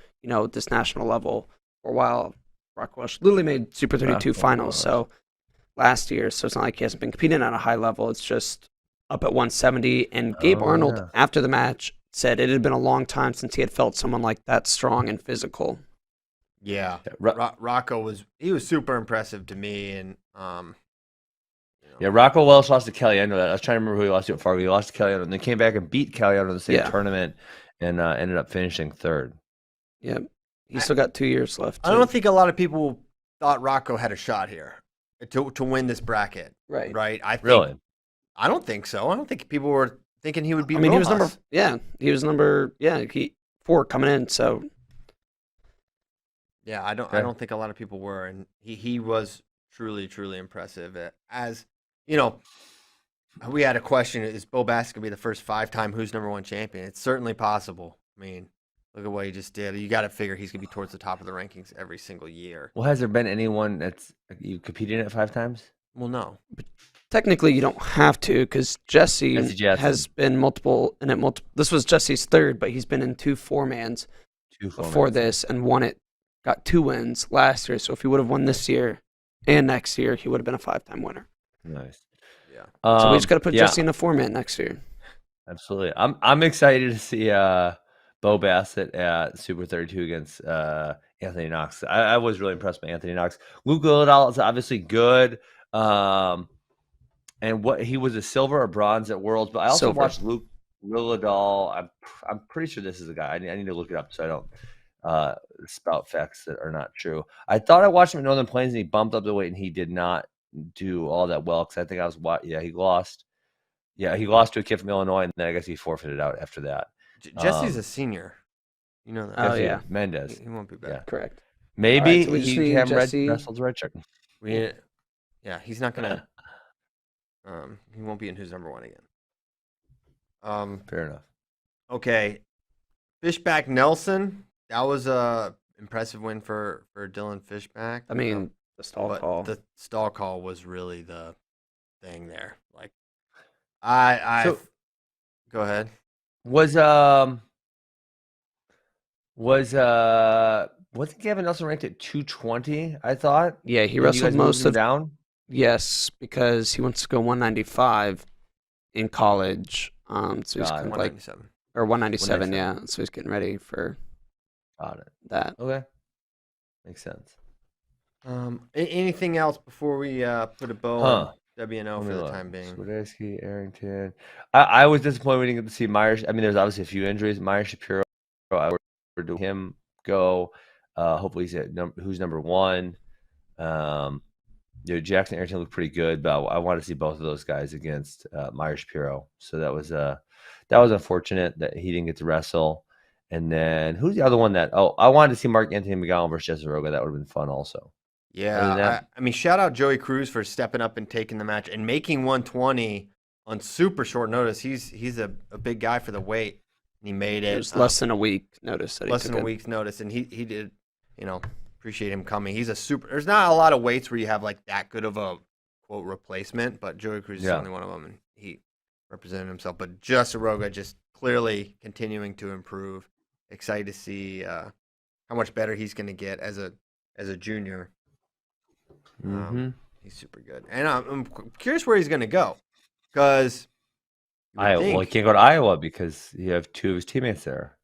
this national level for a while. Rocco Welsh literally made Super 32 finals so last year, so it's not like he hasn't been competing at a high level. It's just up at 170. And Gabe Arnold, after the match, said it had been a long time since he had felt someone like that strong and physical. Yeah. Rocco was super impressive to me, and Yeah, Rocco Welsh lost to Caliendo. I was trying to remember who he lost to at Fargo. He lost to Caliendo, and then came back and beat Caliendo in the same tournament, and ended up finishing third. Yep. He's still got 2 years left. I don't think a lot of people thought Rocco had a shot here to win this bracket. Right. Right. Really? I don't think so. I don't think people were thinking he would be. I mean, Rojas. he was number 4 coming in. So Yeah, I don't think a lot of people were, and he was truly, truly impressive. As we had a question: is Bo Bassett gonna be the first 5-time Who's Number One champion? It's certainly possible. I mean, look at what he just did. You got to figure he's gonna be towards the top of the rankings every single year. Well, has there been anyone that's you competed in it 5 times? Well, no. technically you don't have to because Jesse Jackson. has been multiple. This was Jesse's third, but he's been in 2 4-mans before this and won it. Got 2 wins last year. So if he would have won this year and next year, he would have been a 5-time winner. Nice. Yeah. So we just got to put Jesse in a 4-man next year. Absolutely. I'm excited to see Bo Bassett at Super 32 against Anthony Knox. I was really impressed by Anthony Knox. Luke Lilladal is obviously good. And what he was a silver or bronze at Worlds, but I also watched Luke Lilladal. I'm pretty sure this is a guy. I need to look it up so I don't spout facts that are not true. I thought I watched him at Northern Plains and he bumped up the weight and he did not do all that well because I think he lost. Yeah, he lost to a kid from Illinois and then I guess he forfeited out after that. Jesse's a senior. You know that. Oh, yeah. Mendez. He won't be back. Yeah. Correct. Maybe so we just he need can Jesse. wrestle the red shirt. Yeah, he's not gonna. He won't be in Who's Number One again. Fair enough. Okay, Fishback Nelson. That was a impressive win for Dylan Fishback. I mean, the stall but call. the stall call was really the thing there. Like, go ahead. wasn't Gavin Nelson ranked at 220? I thought. Yeah, he And you wrestled guys moved most him of. down. Yes, because he wants to go 195 in college. So he's Got kind it. of like 197. or 197. 197. Yeah, so he's getting ready for Got it. that. Okay, makes sense. Anything else before we put a bow on WNO for the time being? Swiderski, Arrington. I was disappointed we didn't get to see Myers. I mean, there's obviously a few injuries. Myers Shapiro, I would do him go. Hopefully he's at who's number one. Jackson Arrington looked pretty good, but I wanted to see both of those guys against Myers Shapiro. So that was unfortunate that he didn't get to wrestle. And then who's the other one that? Oh, I wanted to see Mark Anthony McGowan versus Jesuroga. That would have been fun also. Yeah, I mean, shout out Joey Cruz for stepping up and taking the match and making 120 on super short notice. He's a big guy for the weight, and he made it. It was less than a week notice. Less than a week's notice, and he did. Appreciate him coming. He's a super. There's not a lot of weights where you have like that good of a quote replacement, but Joey Cruz is only one of them, and he represented himself. But Jesuroga just clearly continuing to improve. Excited to see how much better he's going to get as a junior. He's super good, and I'm curious where he's going to go, because Iowa. He can't go to Iowa because you have two of his teammates there.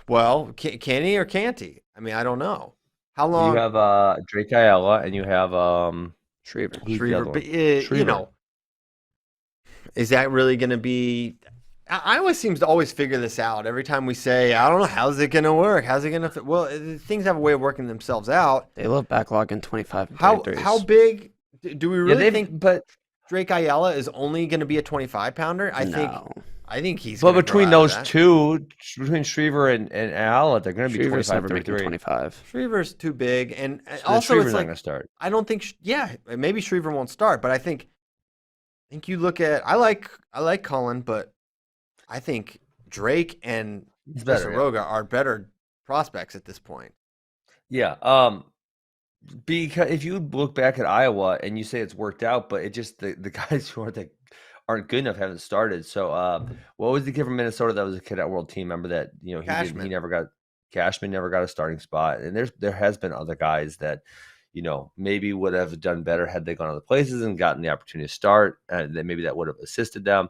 Well, can he or can't he? I mean, I don't know. How long? You have Drake Ayala and you have Schriever. But is that really going to be? Iowa seems to always figure this out. Every time we say, I don't know, how's it going to work? How's it going to? Well, things have a way of working themselves out. They love backlogging 25 and How big do we really think? But Drake Ayala is only going to be a 25-pounder. I think he's. But between those two, between Schriever and Ayala, they're going to be 25, never making 33. 25. Schriever's too big, and So also Schriever's it's not like going to start. I don't think. Maybe Schriever won't start, but I think you look at. I like Cullen, but I think Drake and Jesuroga are better prospects at this point. Yeah. Because if you look back at Iowa and you say it's worked out, but it just the guys who aren't good enough haven't started. So what was the kid from Minnesota that was a Cadet World team member that he never got Cashman never got a starting spot, and there has been other guys that maybe would have done better had they gone other places and gotten the opportunity to start, and then maybe that would have assisted them.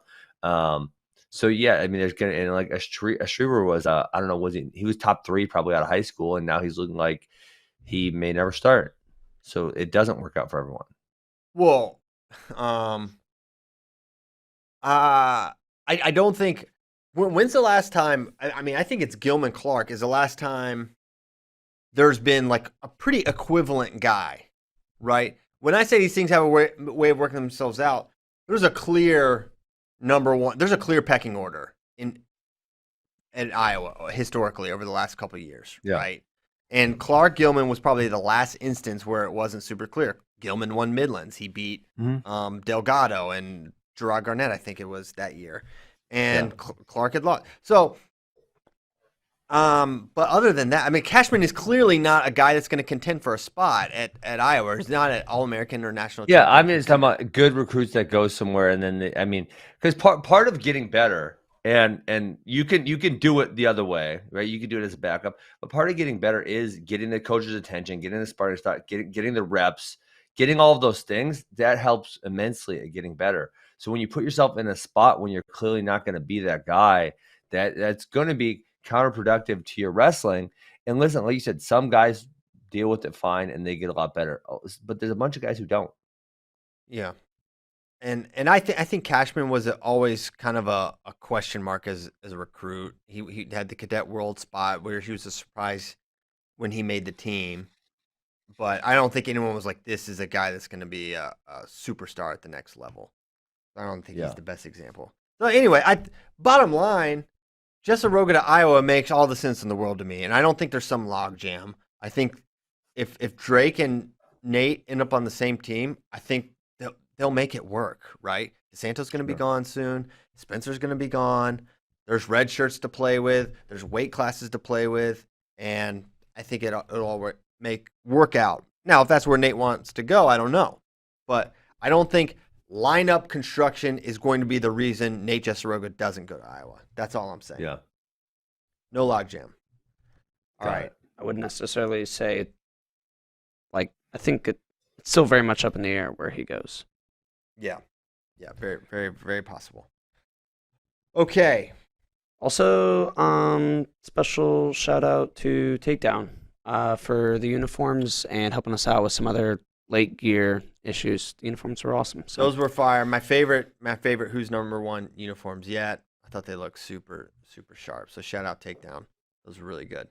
So yeah, I mean, there's gonna, and like a Schriever was I don't know, he was top 3 probably out of high school, and now he's looking like he may never start. So it doesn't work out for everyone. Well, I don't think. When's the last time? I mean, I think it's Gilman Clark is the last time there's been like a pretty equivalent guy, right? When I say these things have a way of working themselves out, there's a clear number one. There's a clear pecking order in Iowa historically over the last couple of years, right? And Clark Gilman was probably the last instance where it wasn't super clear. Gilman won Midlands. He beat Delgado and Gerard Garnett, I think it was that year. And Clark had lost. So, but other than that, I mean, Cashman is clearly not a guy that's going to contend for a spot at Iowa. He's not an All-American or national champion. I mean, it's talking about good recruits that go somewhere, and then because part of getting better, and you can do it the other way, right? You can do it as a backup, but part of getting better is getting the coach's attention, getting the sparring start, getting the reps, getting all of those things. That helps immensely at getting better. So when you put yourself in a spot when you're clearly not going to be that guy, that's going to be counterproductive to your wrestling. And listen, like you said, some guys deal with it fine and they get a lot better, but there's a bunch of guys who don't. Yeah. And I think Cashman was always kind of a question mark as a recruit. He had the Cadet World spot where he was a surprise when he made the team. But I don't think anyone was like, this is a guy that's going to be a superstar at the next level. I don't think he's the best example. So anyway, bottom line, Jesuroga to Iowa makes all the sense in the world to me, and I don't think there's some logjam. I think if Drake and Nate end up on the same team, I think they'll make it work, right? DeSanto's going to be gone soon. Spencer's going to be gone. There's red shirts to play with. There's weight classes to play with, and I think it'll all work out. Now, if that's where Nate wants to go, I don't know, but I don't think lineup construction is going to be the reason Nate Jesuroga doesn't go to Iowa. That's all I'm saying. Yeah. No logjam. All Got right. it. I wouldn't necessarily say, like, I think it's still very much up in the air where he goes. Yeah. Yeah. Very, very, very possible. Okay. Also, special shout out to Takedown for the uniforms and helping us out with some other late gear issues. The uniforms were awesome. So Those were fire. My favorite Who's Number One uniforms yet. I thought they looked super, super sharp. So shout out Takedown. Those were really good.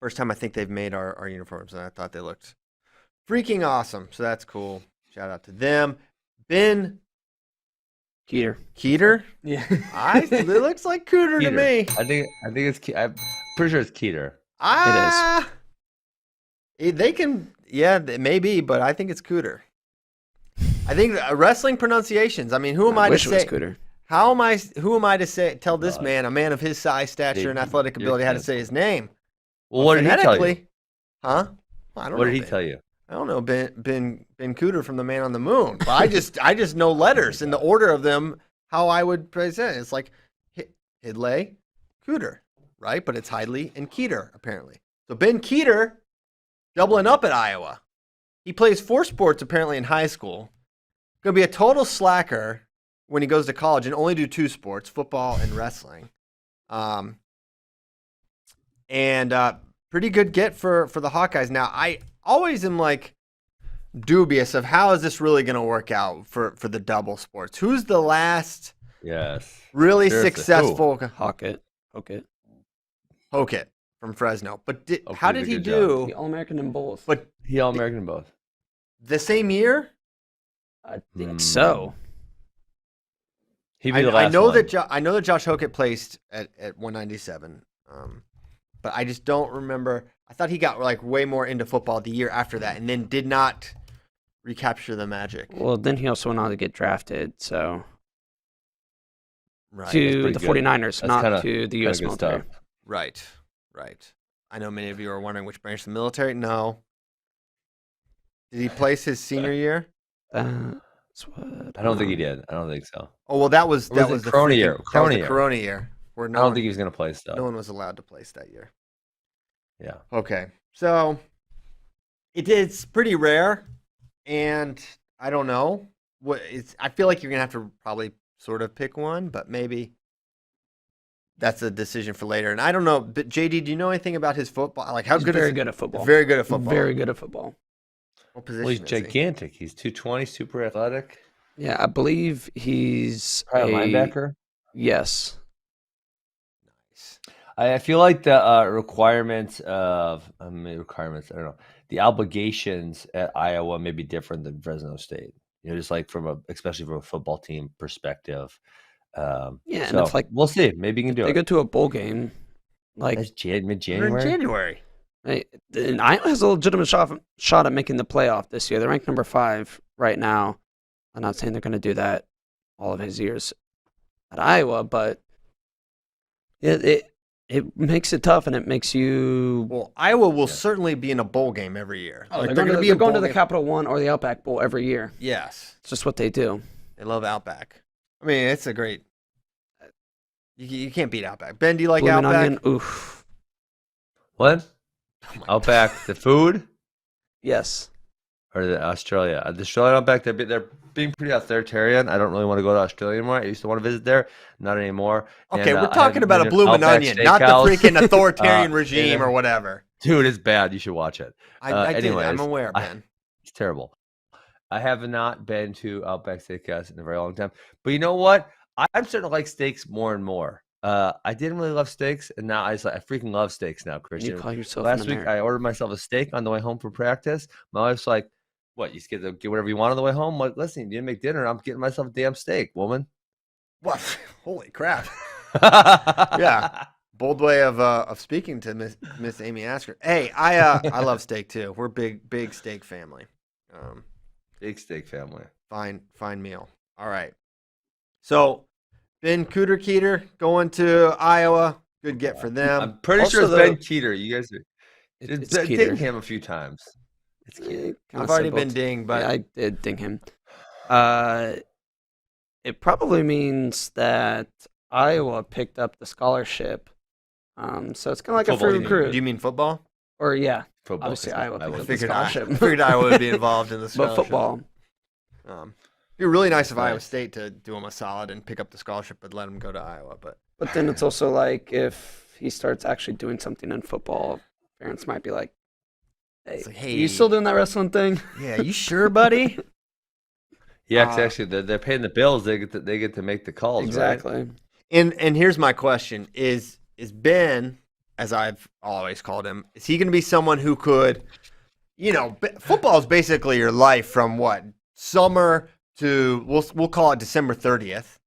First time I think they've made our uniforms, and I thought they looked freaking awesome. So that's cool. Shout out to them. Ben Keeter. Yeah. It looks like Cooter to Keeter. me. I think it's. I'm pretty sure it's Keeter. They can, yeah, it may be, but I think it's Cooter. I think wrestling pronunciations. I mean, who am I to wish it was say? Cooter. Who am I to say? Tell this man, a man of his size, stature, and athletic ability, how to say his name? Well, what did he tell you? Phonetically, huh? Well, I don't What know, did he Ben. tell you? I don't know Ben Cooter from the Man on the Moon. But I just know letters in the order of them. How I would present it. It's like Hidley, Cooter, right? But it's Hidley and Keeter apparently. So Ben Keeter, doubling up at Iowa. He plays 4 sports apparently in high school. Going to be a total slacker when he goes to college and only do 2 sports, football and wrestling. And pretty good get for the Hawkeyes. Now, I always am like dubious of how is this really going to work out for the double sports. Who's the last Yes. really Seriously, successful Hockett. Hokit from Fresno? But Oh, how he did did a he good do? The All-American in both. But He All-American in both. the same year? I think so. He'd be the last I know one. that I know that Josh Hokit placed at 197. But I just don't remember. I thought he got like way more into football the year after that, and then did not recapture the magic. Well, then he also went on to get drafted, so Right. to pretty the good. 49ers, That's not kinda- to the U.S. good military. stuff. Right. I know many of you are wondering which branch of the military. No. Did he place his senior year? That's what I don't think he did. I don't think so. Oh well, that was Or was it the Corona freaking- year? that was Corona the year. Corona year, where I don't think he was going to play stuff. no one was allowed to place that year. Yeah. Okay, so it's pretty rare, and I don't know what it's. I feel like you're gonna have to probably sort of pick one, but maybe that's a decision for later. And I don't know, but JD, do you know anything about his football? Like how He's good very is good at football. Very good at football. Very good at football. What position Well, he's is he? gigantic. He's 220, super athletic. Yeah, I believe he's Probably a a linebacker. Yes. Nice. I feel like the requirements of I don't know. The obligations at Iowa may be different than Fresno State. Just like especially from a football team perspective. Yeah, and so if like we'll see. Maybe you can do they it. go to a bowl game, like That's We're in mid-January. January. and Iowa has a legitimate shot at making the playoff this year. They're ranked number 5 right now. I'm not saying they're going to do that all of his years at Iowa, but it makes it tough, and it makes you. Well, Iowa will certainly be in a bowl game every year. Oh, Like, they're gonna going bowl to the game. Capital One or the Outback Bowl every year. Yes, It's just what they do. they love Outback. I mean, it's a great. You can't beat Outback. Ben, do you like Bloomin' Outback? Onion, oof. What? Oh my Outback, the food Yes. or the Australia? The Australian Outback, they're being pretty authoritarian. I don't really want to go to Australia anymore. I used to want to visit there, not anymore. Okay, And, we're I talking haven't about a been to bloomin' Outback onion, not the Steakhouse. freaking authoritarian regime yeah. or whatever. Dude, it's bad. You should watch it. I did. I'm anyways, aware, Ben. It's terrible. I have not been to Outback Steakhouse in a very long time. But you know what? I'm starting to like steaks more and more. I didn't really love steaks, and now I freaking love steaks now, You Christian. call yourself Last an week, American. I ordered myself a steak on the way home from practice. My wife's like, "What? You just get whatever you want on the way home?" I'm like, listen, you didn't make dinner. I'm getting myself a damn steak, woman. What? Holy crap! Yeah. Yeah. Bold way of speaking to Miss Amy Asker. Hey, I love steak too. We're big steak family. Big steak family. Fine meal. All right. So Ben Cooter Keeter going to Iowa. Good get for them. I'm pretty Also, sure it's the- Ben Keeter. You guys are It's dating Keeter. him a few times. It's cute. I've already been dinged, but yeah, I did ding him. It probably means that Iowa picked up the scholarship. So it's kind of like Football, a free you mean. recruit. do you mean football? Or yeah, Football. obviously Iowa picked up the Figured scholarship. figured Iowa would be involved in the But scholarship. football. It'd be really nice of Nice. Iowa State to do him a solid and pick up the scholarship, but let him go to Iowa. But But then it's also like if he starts actually doing something in football, parents might be like, "Hey, It's like, hey. you still doing that wrestling thing?" yeah, you sure, buddy? Yeah, 'cause actually they're paying the bills. They get to make the calls. Right? Exactly. And here's my question: Is Ben, as I've always called him, is he going to be someone who could, football is basically your life from what summer to we'll call it December 30th.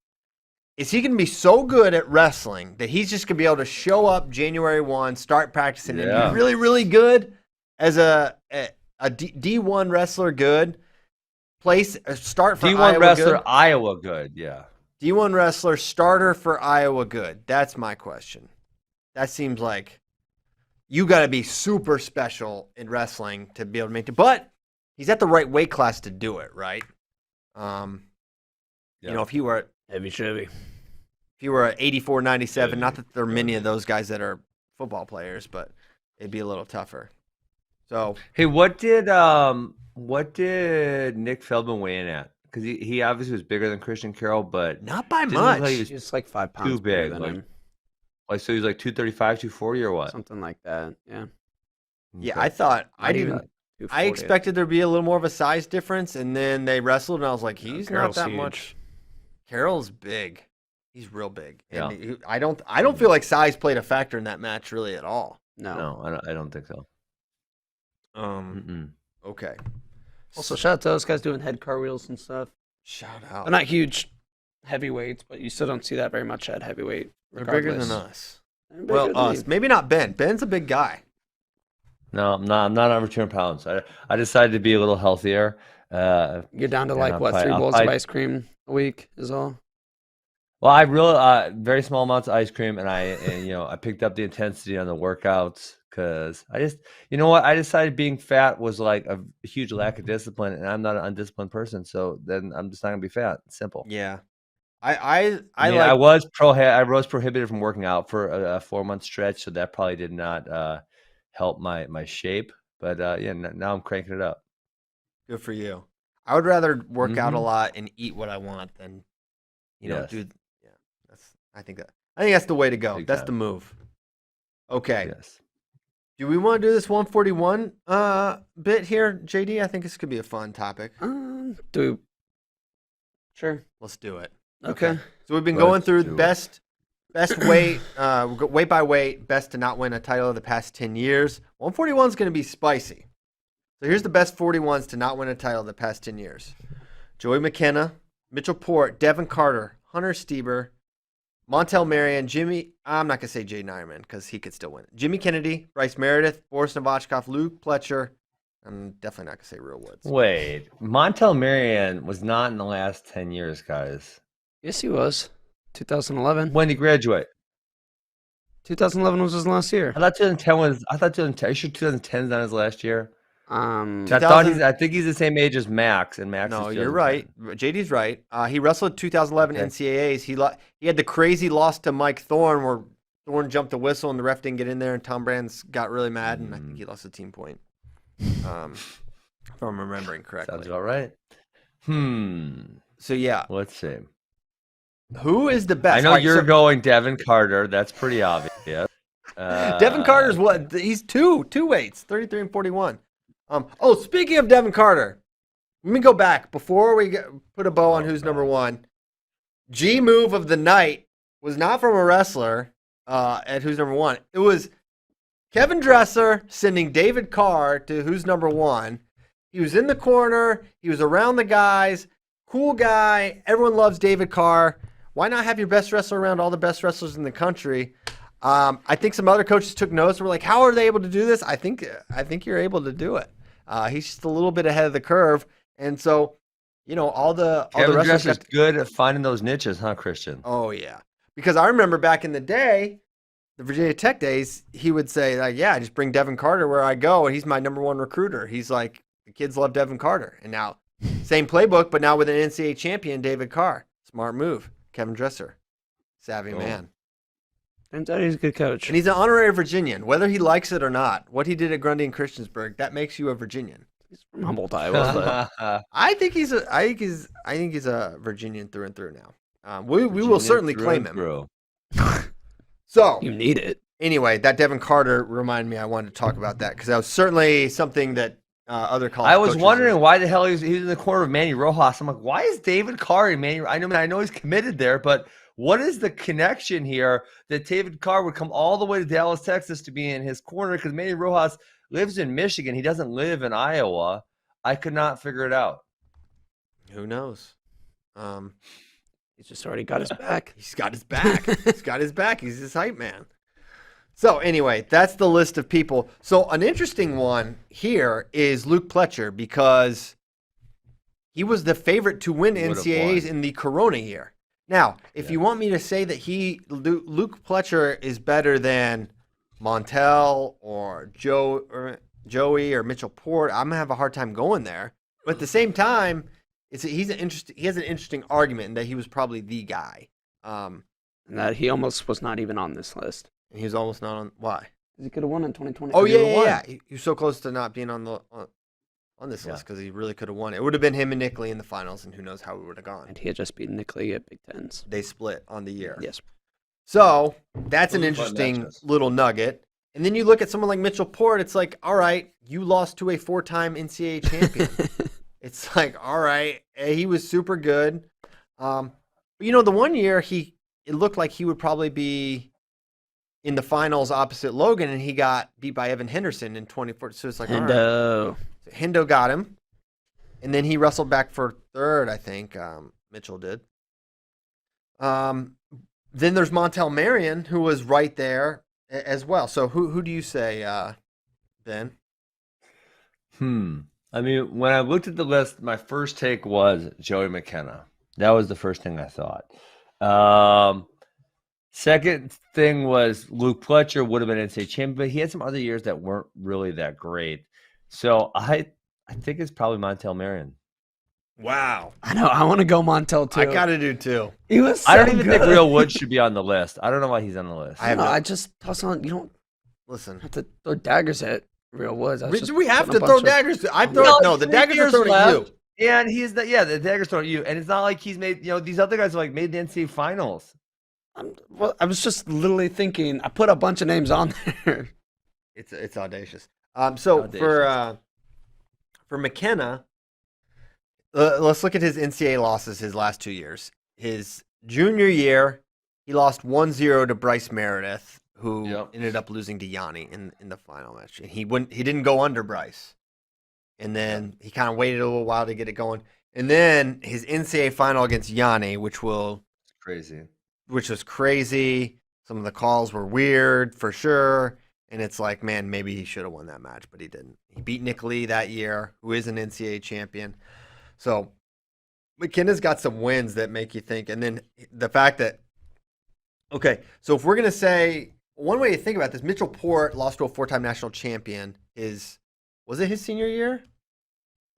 Is he going to be so good at wrestling that he's just going to be able to show up January 1, start practicing, and Yeah. be really, really good as a D1 wrestler? Good start for D1 Iowa wrestler, good? Iowa good. Yeah. D1 wrestler starter for Iowa good. That's my question. That seems like you got to be super special in wrestling to be able to make it. But he's at the right weight class to do it, right? Yeah. If he were Heavy Chevy. if he were at 84, 97, Yeah. not that there are many of those guys that are football players, but it'd be a little tougher. So Hey, what did Nick Feldman weigh in at? Because he obviously was bigger than Christian Carroll, but not by didn't look much. like he was He's like 5 pounds too bigger big. than Like, him. so he was like 235, 240 or what? Something like that. Yeah. Yeah, Okay. I thought Not even I 240. expected there to be a little more of a size difference, and then they wrestled, and I was like, he's not Carroll's that huge. much. Carroll's big. He's real big. Yeah. And I don't feel like size played a factor in that match really at all. No. No, I don't think so. Okay. Also, shout out to those guys doing head cartwheels and stuff. Shout out. They're not huge heavyweights, but you still don't see that very much at heavyweight. They're bigger regardless. than us. They're bigger Well, than us. you. Maybe not Ben. Ben's a big guy. No, I'm not over 200 pounds. I decided to be a little healthier. You're down to Yeah, like I'll what, probably- 3 I'll bowls of probably- ice cream a week is all. Well, I really very small amounts of ice cream, and I picked up the intensity on the workouts because I just, I decided being fat was like a huge lack of discipline, and I'm not an undisciplined person, so then I'm just not gonna be fat. It's simple. Yeah. I I was prohibited from working out for a 4-month stretch, so that probably did not help my shape. But now I'm cranking it up. good for you. I would rather work out a Mhm. lot and eat what I want than Yes. do. Yeah. I think that's the way to go. Big That's time. the move. Okay. Yes. Do we want to do this 141 bit here, JD? I think this could be a fun topic. Do Sure. Let's do it. Okay. So we've been Let's going through do the it. best weight, weight by weight, best to not win a title of the past 10 years. 141 is going to be spicy. So here's the best 41s to not win a title of the past 10 years. Joey McKenna, Mitchell Port, Devin Carter, Hunter Stieber, Montel Marion, I'm not going to say Jay Nyman because he could still win it. Jimmy Kennedy, Bryce Meredith, Boris Novachkov, Luke Pletcher. I'm definitely not going to say Real Woods. Wait, Montel Marion was not in the last 10 years, guys. Yes, he was. 2011. When did he graduate? 2011 was his last year. I thought 2010 was. I thought 2010. Are you sure 2010 is not his last year? I think he's the same age as Max, and Max. No, is you're 2010. right. JD's right. He wrestled 2011 Okay. NCAAs. He had the crazy loss to Mike Thorne where Thorne jumped the whistle and the ref didn't get in there, and Tom Brands got really mad, and I think he lost a team point. If I'm remembering correctly. Sounds about right. So yeah, Let's see. who is the best? I know All right, you're so going Devin Carter. That's pretty obvious. Devin Carter's what? He's two weights, 33 and 41. Speaking of Devin Carter, let me go back before we put a bow on who's number one. G move of the night was not from a wrestler at who's number one. It was Kevin Dresser sending David Carr to who's number one. He was in the corner. He was around the guys. Cool guy. Everyone loves David Carr. Why not have your best wrestler around all the best wrestlers in the country? I think some other coaches took notes and were like, how are they able to do this? I think you're able to do it. He's just a little bit ahead of the curve. And so, all the Kevin wrestlers Dresser's good at finding those niches, huh, Christian? Oh, yeah. Because I remember back in the day, the Virginia Tech days, he would say, like, yeah, I just bring Devin Carter where I go, and he's my number one recruiter. He's like, the kids love Devin Carter. And now, same playbook, but now with an NCAA champion, David Carr. Smart move. Kevin Dresser. Savvy man. Turns out he's a good coach. And he's an honorary Virginian, whether he likes it or not. What he did at Grundy and Christiansburg, that makes you a Virginian. He's from Humboldt, Iowa. I think he's a Virginian through and through now. We will certainly claim him. So You need it. anyway, that Devin Carter reminded me I wanted to talk about that because that was certainly something that other college. I was coaches wondering why the hell he was in the corner of Manny Rojas. I'm like, why is David Carr in Manny? I know he's committed there, but what is the connection here that David Carr would come all the way to Dallas, Texas to be in his corner? Because Manny Rojas lives in Michigan. He doesn't live in Iowa. I could not figure it out. Who knows? He's just already got his back. He's got his back. He's got his back. He's his hype man. So anyway, that's the list of people. So an interesting one here is Luke Pletcher because he was the favorite to win Would've NCAAs won. in the Corona year. Now, if you want me to say that Luke Pletcher is better than Montel or Joey or Mitchell Port, I'm gonna have a hard time going there. But at the same time, he has an interesting argument in that he was probably the guy. And that he almost was not even on this list. And he was almost not on. Why? He could have won in 2020. Oh He would've won. yeah. He was so close to not being on this list because he really could have won. It would have been him and Nickal in the finals, and who knows how we would have gone. And he had just beaten Nickal at Big Tens. They split on the year. Yes. So that's an Those are fun interesting matches. little nugget. And then you look at someone like Mitchell Port. It's like, all right, you lost to a 4-time NCAA champion. It's like, all right, he was super good. But the one year it looked like he would probably be in the finals opposite Logan, and he got beat by Evan Henderson in 2014. So it's like, all right. And Hendo got him, and then he wrestled back for third, I think. Mitchell did. Then there's Montel Marion, who was right there as well. So who do you say, Ben? I mean, when I looked at the list, my first take was Joey McKenna. That was the first thing I thought. Second thing was Luke Pletcher would have been NCAA champion, but he had some other years that weren't really that great. So I think it's probably Montel Marion. Wow. I know. I want to go Montel too. I got to do too. He was. So I don't even good. think Real Wood should be on the list. I don't know why he's on the list. I have no- I just toss on. You don't Listen. have to throw daggers at Real Woods. Do we have to throw daggers? The daggers are thrown at you. And he's the dagger's thrown at you. And it's not like he's made, these other guys are made the NCAA finals. Well, I was just literally thinking. I put a bunch of names on there. It's audacious. So Audacious. for McKenna, let's look at his NCAA losses his last 2 years. His junior year, he lost 1-0 to Bryce Meredith, who ended up losing to Yanni in the final match. And he didn't go under Bryce. And then he kind of waited a little while to get it going. And then his NCAA final against Yanni, which was crazy. Some of the calls were weird for sure. And it's like, man, maybe he should have won that match, but he didn't. He beat Nick Lee that year, who is an NCAA champion. So McKenna's got some wins that make you think. And then the fact that, okay, so if we're going to say, one way to think about this, Mitchell Port lost to a 4-time national champion. Was it his senior year?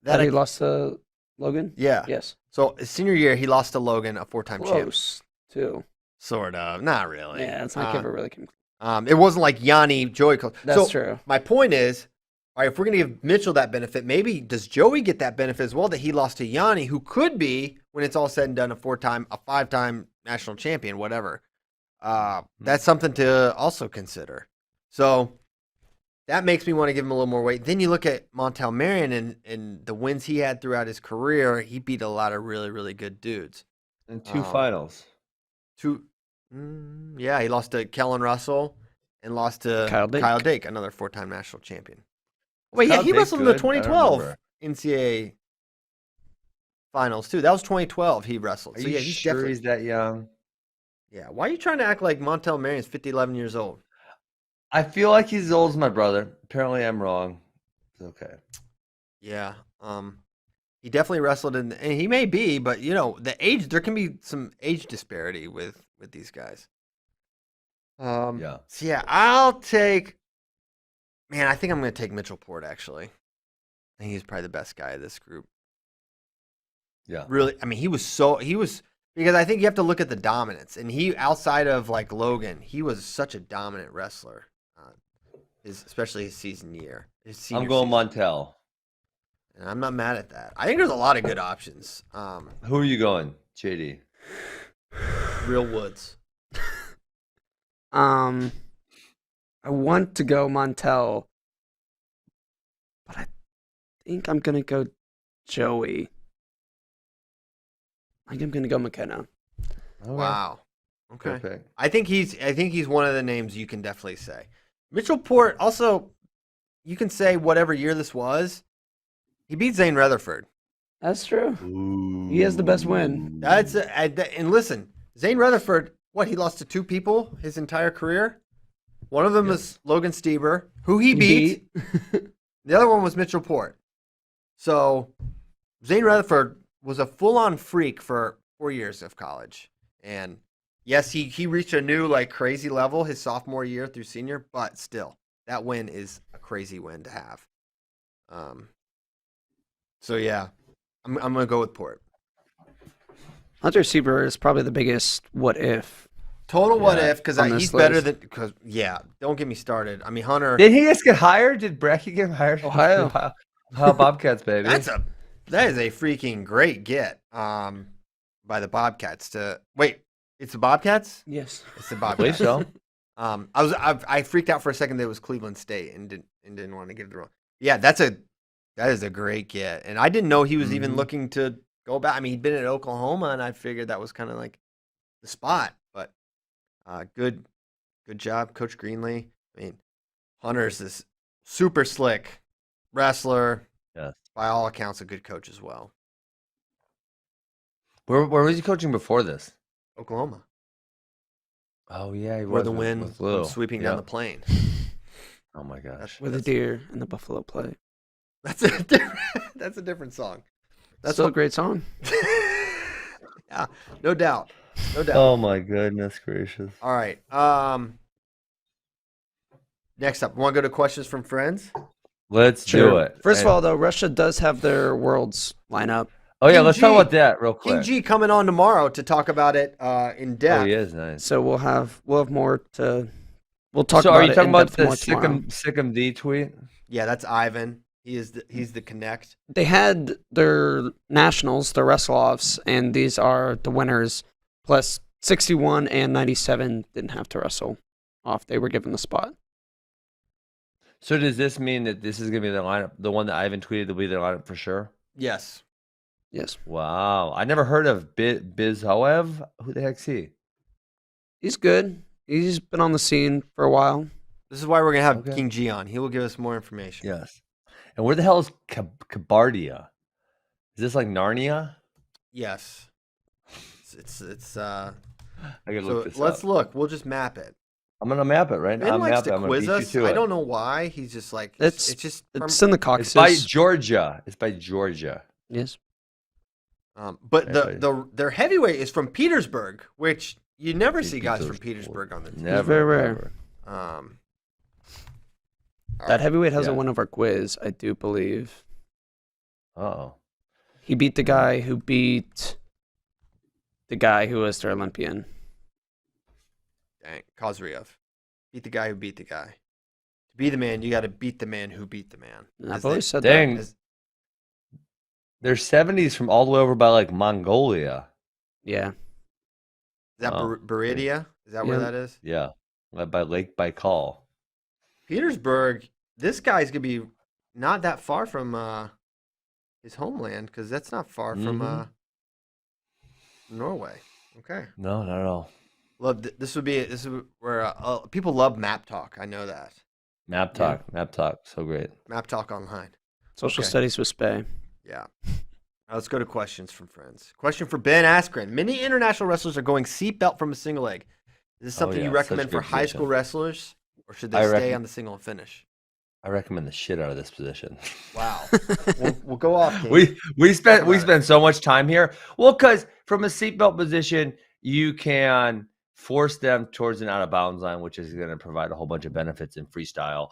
That he lost to Logan? Yeah. Yes. So his senior year, he lost to Logan, a 4-time champion. Close, too. Sort of. Not really. Yeah, it's not ever really came. It wasn't like Yanni, Joey. That's true. My point is, all right, if we're going to give Mitchell that benefit, maybe does Joey get that benefit as well that he lost to Yanni, who could be, when it's all said and done, a 5-time national champion, whatever. That's something to also consider. So that makes me want to give him a little more weight. Then you look at Montel Marion and the wins he had throughout his career. He beat a lot of really, really good dudes. And 2 finals. Yeah, he lost to Kellen Russell and lost to Kyle Dake, another 4-time national champion. Wait, yeah, he wrestled in the 2012 NCAA finals too. That was 2012 he wrestled. Are So you yeah, he's sure definitely he's that young? Yeah, why are you trying to act like Montel Marion's 11 years old? I feel like he's as old as my brother. Apparently I'm wrong. It's okay. Yeah. He definitely wrestled and he may be, but the age, there can be some age disparity with these guys. Yeah. So yeah, I think I'm going to take Mitchell Port actually. I think he's probably the best guy of this group. Yeah. Really, I mean, he was because I think you have to look at the dominance, and he outside of like Logan, he was such a dominant wrestler, especially his season year. I'm going Montel. And I'm not mad at that. I think there's a lot of good options. Who are you going, JD? Real Woods. I want to go Montel, but I think I'm gonna go Joey. I think I'm gonna go McKenna. Okay. Wow. Okay. Good pick. I think he's one of the names you can definitely say. Mitchell Port also, you can say whatever year this was, he beat Zane Rutherford. That's true. Ooh. He has the best win. And listen, Zane Rutherford, he lost to 2 people his entire career. One of them was Logan Stieber, who he beat. The other one was Mitchell Port. So Zane Rutherford was a full-on freak for 4 years of college. And yes, he reached a new like crazy level his sophomore year through senior, but still, that win is a crazy win to have. So yeah, I'm gonna go with Port. Hunter Stieber is probably the biggest what if. Total what if, because on this he's better list. than, don't get me started. I mean, Hunter. Did he just get hired? Did Bracky get hired? Ohio. Ohio Bobcats, baby. That is a freaking great get by the Bobcats wait, it's the Bobcats? Yes. It's the I believe Bobcats. so. I freaked out for a second that it was Cleveland State and didn't want to get it wrong. Yeah, that is a great get. And I didn't know he was even looking to go back. I mean, he'd been at Oklahoma and I figured that was kind of like the spot, but good job, Coach Greenlee. I mean, Hunter's this super slick wrestler. Yes. By all accounts, a good coach as well. Where was he coaching before this? Oklahoma. Oh yeah, he Where was the with wind Lou. went sweeping down the plain. Oh my gosh. Where the deer and the buffalo play. That's a different song. That's still a great song. Yeah, no doubt. Oh my goodness gracious. All right. Next up, want to go to questions from friends? Let's do it. First of all, though, Russia does have their worlds lineup. Oh yeah, King let's G. talk about that real quick. King G coming on tomorrow to talk about it in depth. Oh, he is nice. So we'll have more to. We'll talk. So about are you it talking in about depth the more tomorrow. Sikkim D tweet? Yeah, that's Ivan. He's the connect. They had their nationals, their wrestle-offs, and these are the winners. Plus 61 and 97 didn't have to wrestle off. They were given the spot. So does this mean that this is going to be the lineup? The one that Ivan tweeted will be their lineup for sure? Yes. Yes. Wow. I never heard of Biz Howev. Who the heck's he? He's good. He's been on the scene for a while. This is why we're going to have Okay. King G on. He will give us more information. Yes. And where the hell is Kabardia? Is this like Narnia? Yes. It's I gotta so look this let's up. look. We'll just map it. I'm gonna map it right now. Ben I'm likes to I'm gonna quiz beat you us. to I it. don't know why. He's just like It's just It's in the It's Caucasus. by Georgia. It's by Georgia. Yes. but Yeah, their heavyweight is from Petersburg, which you never see guys from Petersburg. Petersburg on the team. Never. very rare. Never. All That right. heavyweight has Yeah. a win over Quiz, I do believe. Uh-oh. He beat the guy who beat the guy who was their Olympian. Dang, Kozriev. Beat the guy who beat the guy. To be the man, you got to beat the man who beat the man. And As I've they- always said Dang. that. as- They're 70s from all the way over by like Mongolia. Yeah. Is that Oh, Buridia? Is that where Yeah. that is? Yeah. Like by Lake Baikal. Petersburg, this guy's going to be not that far from his homeland because that's not far from Mhm. Norway. Okay. No, not at all. This is where people love map talk. I know that. Map talk. So great. Map talk online. Social Okay. studies with Spay. Yeah. Now let's go to questions from friends. Question for Ben Askren. Many international wrestlers are going seatbelt from a single leg. Is this something yeah, you such recommend a for good high position. school wrestlers, or should they I stay reckon- on the single and finish? I recommend the shit out of this position. Wow. we'll go off. King. we spent about it. spend so much time here. Well, because from a seatbelt position, you can force them towards an out of bounds line, which is going to provide a whole bunch of benefits in freestyle.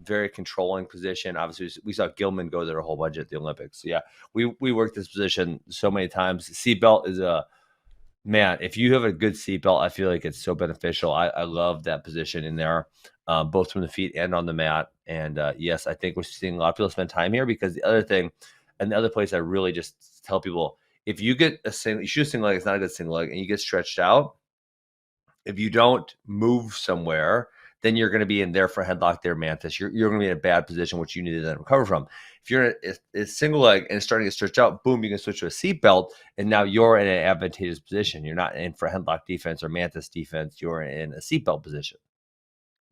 very controlling position. Obviously, we saw Gilman go there a whole bunch at the Olympics. So yeah, we worked this position so many times. Seatbelt is man, if you have a good seatbelt, I feel like it's so beneficial. I love that position in there, both from the feet and on the mat. And yes, I think we're seeing a lot of people spend time here because the other thing, and the other place I really just tell people, if you get you shoot a single leg, it's not a good single leg, and you get stretched out, if you don't move somewhere, then you're going to be in there for a headlock there, mantis. You're going to be in a bad position, which you need to then recover from. If you're in a single leg and it's starting to get stretched out, boom, you can switch to a seatbelt, and now you're in an advantageous position. You're not in for headlock defense or mantis defense. You're in a seatbelt position.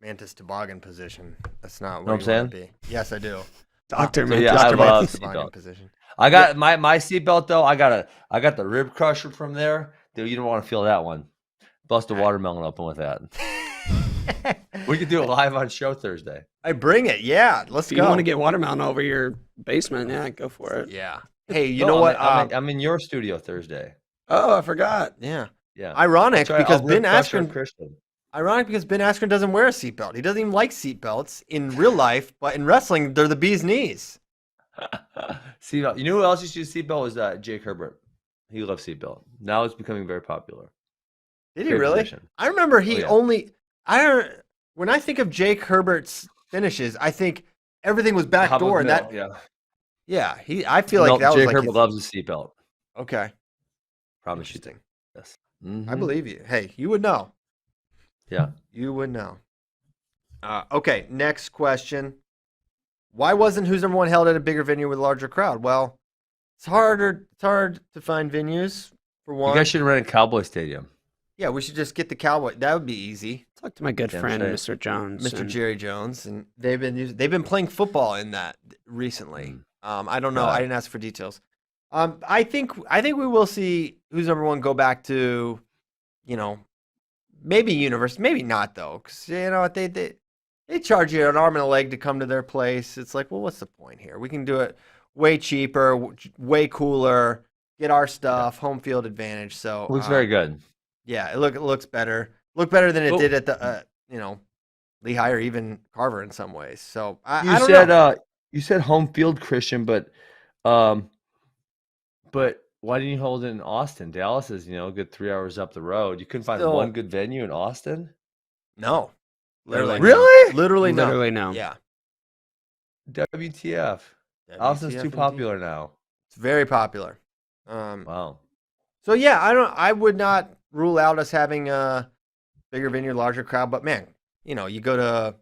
Mantis toboggan position. That's not Know what what I'm you want to be. Yes, I do. Doctor, So, man. yeah, Dr. I love Mantis toboggan seatbelt. position. I got my seatbelt though. I got the rib crusher from there. Dude, you don't want to feel that one. Bust a watermelon open with that. We could do it live on show Thursday. I bring it. Yeah, let's If go. you want to get watermelon over your basement, yeah, go for it. Yeah. Hey, you No, know what? I'm in your studio Thursday. Oh, I forgot. Yeah. Yeah. Ironic That's right, because I'll Ben rib crush on Askren. Christian. Ironic because Ben Askren doesn't wear a seatbelt. He doesn't even like seatbelts in real life, but in wrestling, they're the bee's knees. Seatbelt. You know who else used to use seatbelt was Jake Herbert. He loves seatbelt. Now it's becoming very popular. Did he Great really? position. I remember he Oh, yeah. when I think of Jake Herbert's finishes, I think everything was backdoor, and that yeah. I feel like that was Jake like Herbert his, loves the seatbelt. okay. Promise you. Interesting. Yes. I Mhm. believe you. Hey, you would know. Yeah. You would know. Okay, next question. Why wasn't Who's Number One held at a bigger venue with a larger crowd? Well, it's hard to find venues for one. You guys should rent a Cowboy Stadium. Yeah, we should just get the Cowboy. That would be easy. Talk to my good Damn friend, straight. Mr. Jones. Mr. and- Jerry Jones, and they've been playing football in that recently. I don't know. God. I didn't ask for details. I think we will see Who's Number One go back to, maybe Universe, maybe not though, because they charge you an arm and a leg to come to their place. It's like, well, what's the point here? We can do it way cheaper, way cooler, get our stuff, home field advantage. So Looks very good. yeah, it looks better. Look better than it Well- did at the Lehigh or even Carver in some ways. So I You don't said know. you said home field, Christian, but why didn't you hold it in Austin? Dallas is a good 3 hours up the road. You couldn't find Still- one good venue in Austin. No. Literally. Really? Literally no. Literally no. Yeah. WTF? Austin's WTF too indeed. popular now. It's very popular. Wow. So yeah, I would not rule out us having a bigger venue, larger crowd, but man, you go to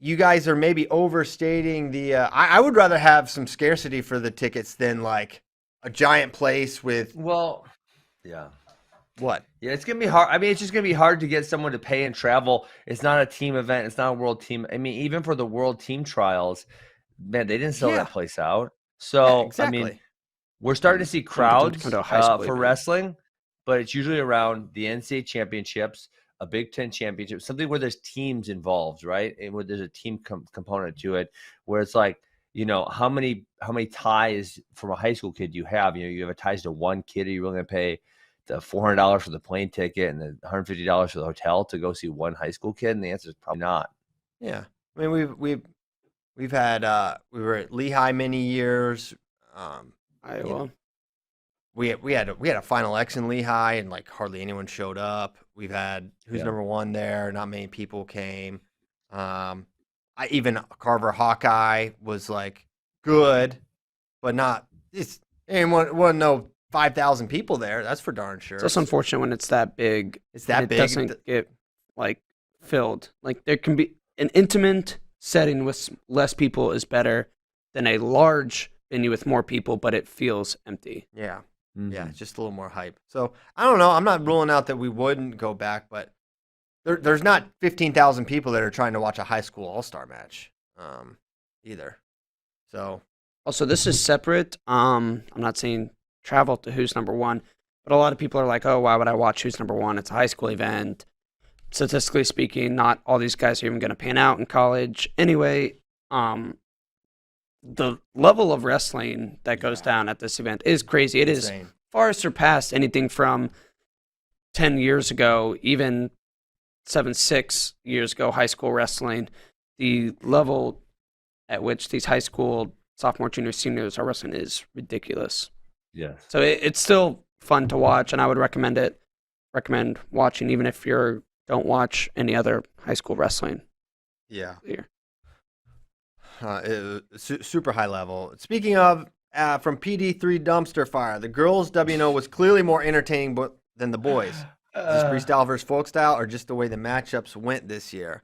you guys are maybe overstating the I would rather have some scarcity for the tickets than like a giant place with Well, yeah. what? Yeah, it's gonna be hard. I mean, it's just gonna be hard to get someone to pay and travel. It's not a team event. It's not a world team. I mean, even for the world team trials, man, they didn't sell Yeah. that place out. So exactly. I mean, we're starting to see Come crowds to a high school for event. wrestling, but it's usually around the NCAA championships, a Big Ten championship, something where there's teams involved, right? And where there's a team component to it, where it's like, how many ties from a high school kid you have? You have ties to one kid. Are you really gonna pay the $400 for the plane ticket and the $150 for the hotel to go see one high school kid? And the answer is probably not. Yeah, I mean we've had we were at Lehigh many years. Iowa. We had a Final X in Lehigh and like hardly anyone showed up. We've had Who's Yeah. Number One there. Not many people came. Even Carver Hawkeye was like good, but not. And wasn't no 5,000 people there. That's for darn sure. It's also unfortunate when it's that big. It's that and big. It doesn't get like filled. Like there can be an intimate setting with less people is better than a large venue with more people, but it feels empty. Yeah. Mm-hmm. Yeah, just a little more hype. So I don't know. I'm not ruling out that we wouldn't go back, but there's not 15,000 people that are trying to watch a high school all-star match either. So Also, this is separate. I'm not saying travel to Who's Number One, but a lot of people are like, oh, why would I watch Who's Number One? It's a high school event. Statistically speaking, not all these guys are even going to pan out in college. Anyway, the level of wrestling that goes down at this event is crazy. It is insane. far surpassed anything from 10 years ago, even 7-6 years ago, high school wrestling, the level at which these high school sophomore, junior, seniors are wrestling is ridiculous. Yes. So it's still fun to watch, and I would recommend watching, even if you don't watch any other high school wrestling. Yeah. Here. Super high level. Speaking of, from PD3 Dumpster Fire, the girls' WNO was clearly more entertaining than the boys. Is this freestyle versus folk style, or just the way the matchups went this year?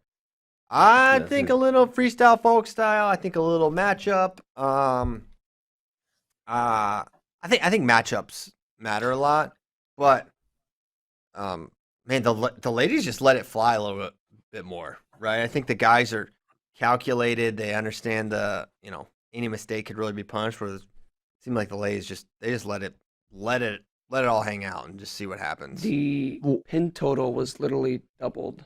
I think a little freestyle folk style. I think a little matchup. I think matchups matter a lot, but man, the ladies just let it fly a little bit more, right? I think the guys are calculated. They understand any mistake could really be punished. Where it seemed like the ladies just let it all hang out and just see what happens. The pin total was literally doubled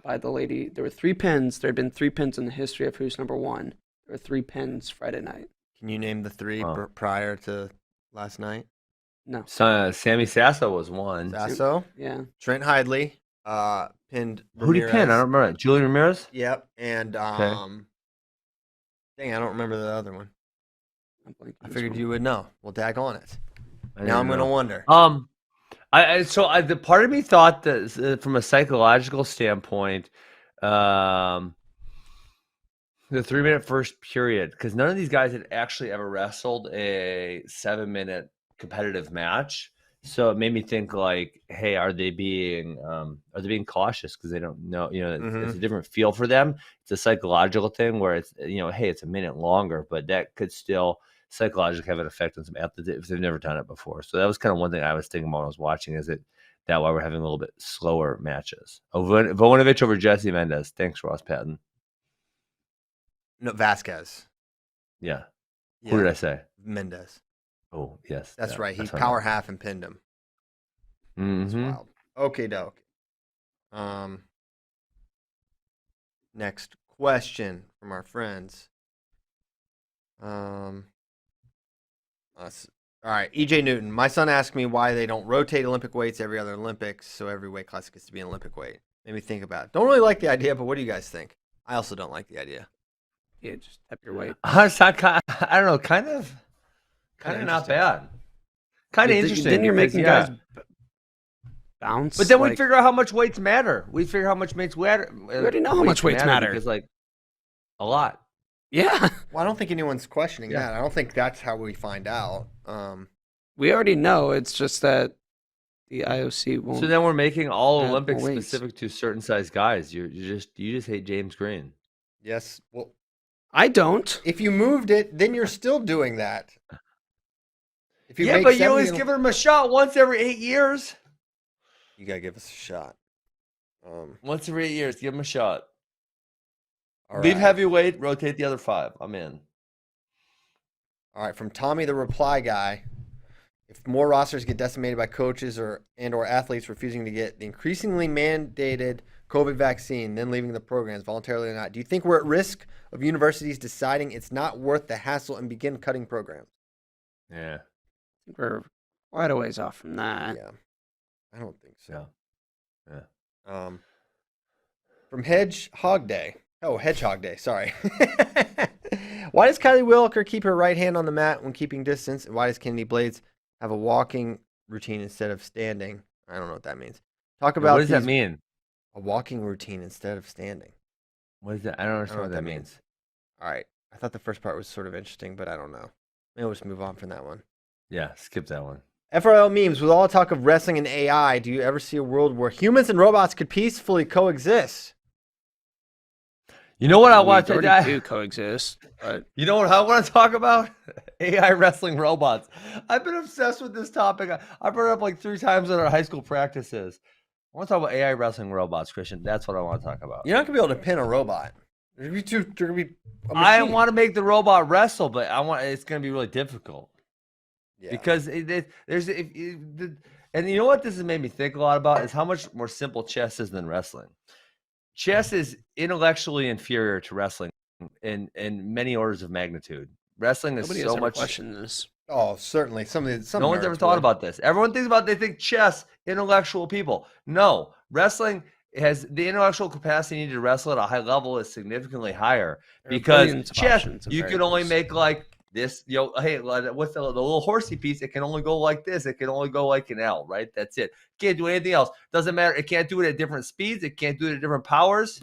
by the lady. There were 3 pins. There had been 3 pins in the history of Who's Number One. There were 3 pins Friday night. Can you name the 3 prior to last night? No. Sammy Sasso was one. Sasso? Yeah. Trent Hidley pinned Ramirez. Who did he pin? I don't remember. Julian Ramirez? Yep. And dang, I don't remember the other one. I figured you would know. Well, dag on it. Now I'm going to wonder. The part of me thought that from a psychological standpoint, the 3-minute first period, because none of these guys had actually ever wrestled a 7-minute competitive match. So it made me think like, hey, are they being cautious because they don't know, it's a different feel for them. It's a psychological thing where it's, hey, it's a minute longer, but that could still psychologically have an effect on some athletes if they've never done it before. So that was kind of one thing I was thinking about when I was watching, is that why we're having a little bit slower matches. Voinovich over Jesse Mendez. Thanks, Ross Patton. No, Vasquez. Yeah. Who did I say? Mendez. Oh, yes. That's right. He power half and pinned him. That's wild. Okay, doke. Next question from our friends. All right, EJ Newton. My son asked me why they don't rotate Olympic weights every other Olympics, so every weight class gets to be an Olympic weight. Made me think about it. Don't really like the idea, but what do you guys think? I also don't like the idea. Yeah, just tap your weight. I don't know, kind of not bad. Kind of interesting. Then you're making guys bounce. But then we figure out how much weights matter. We figure how much weights matter. We already know how much weights matter. Because, a lot. Yeah. Well, I don't think anyone's questioning that. I don't think that's how we find out. We already know. It's just that the IOC won't. So then we're making all Olympics specific to certain size guys. You just hate James Green. Yes. Well, I don't. If you moved it, then you're still doing that. If you but you always give him a shot once every 8 years. You gotta give us a shot. Once every 8 years, give him a shot. right. Leave heavyweight, rotate the other 5. I'm in. All right, from Tommy the Reply Guy. If more rosters get decimated by coaches or athletes refusing to get the increasingly mandated COVID vaccine, then leaving the programs voluntarily or not, do you think we're at risk of universities deciding it's not worth the hassle and begin cutting programs? Yeah. We're quite a ways off from that. Yeah. I don't think so. Yeah. From Hedgehog Day. Oh, Hedgehog Day, sorry. Why does Kylie Wilker keep her right hand on the mat when keeping distance? And why does Kennedy Blades have a walking routine instead of standing? I don't know what that means. Talk about what does that mean? A walking routine instead of standing. What is that? I don't understand what that means. All right. I thought the first part was sort of interesting, but I don't know. Maybe we'll just move on from that one. Yeah, skip that one. FRL memes. With all the talk of wrestling and AI, do you ever see a world where humans and robots could peacefully coexist? You know what I want to do coexist. But... You know what I want to talk about? AI wrestling robots. I've been obsessed with this topic. I brought it up 3 times in our high school practices. I want to talk about AI wrestling robots, Christian. That's what I want to talk about. You're not gonna be able to pin a robot. There's gonna be I want to make the robot wrestle, but it's gonna be really difficult. Yeah. Because and you know what this has made me think a lot about is how much more simple chess is than wrestling. Chess is intellectually inferior to wrestling in many orders of magnitude. Wrestling is so much. Question this. Oh, certainly. No one's ever thought about this. Everyone thinks they think chess, intellectual people. No, wrestling has the intellectual capacity needed to wrestle at a high level is significantly higher There are because billions of chess, options and you can only variables. make like this, hey, what's the little horsey piece? It can only go like this. It can only go like an L, right? That's it. Can't do anything else. Doesn't matter. It can't do it at different speeds. It can't do it at different powers.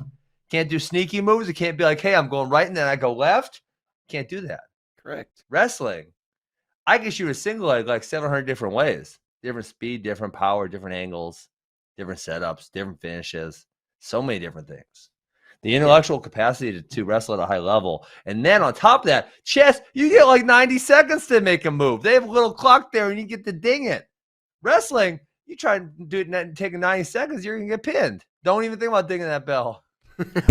Can't do sneaky moves. It can't be like, hey, I'm going right and then I go left. Can't do that. Correct. Wrestling, I can shoot a single leg like 700 different ways. Different speed, different power, different angles, different setups, different finishes. So many different things. The intellectual capacity to wrestle at a high level. And then on top of that, chess, you get like 90 seconds to make a move. They have a little clock there and you get to ding it. Wrestling, you try to do it and take 90 seconds, you're going to get pinned. Don't even think about dinging that bell.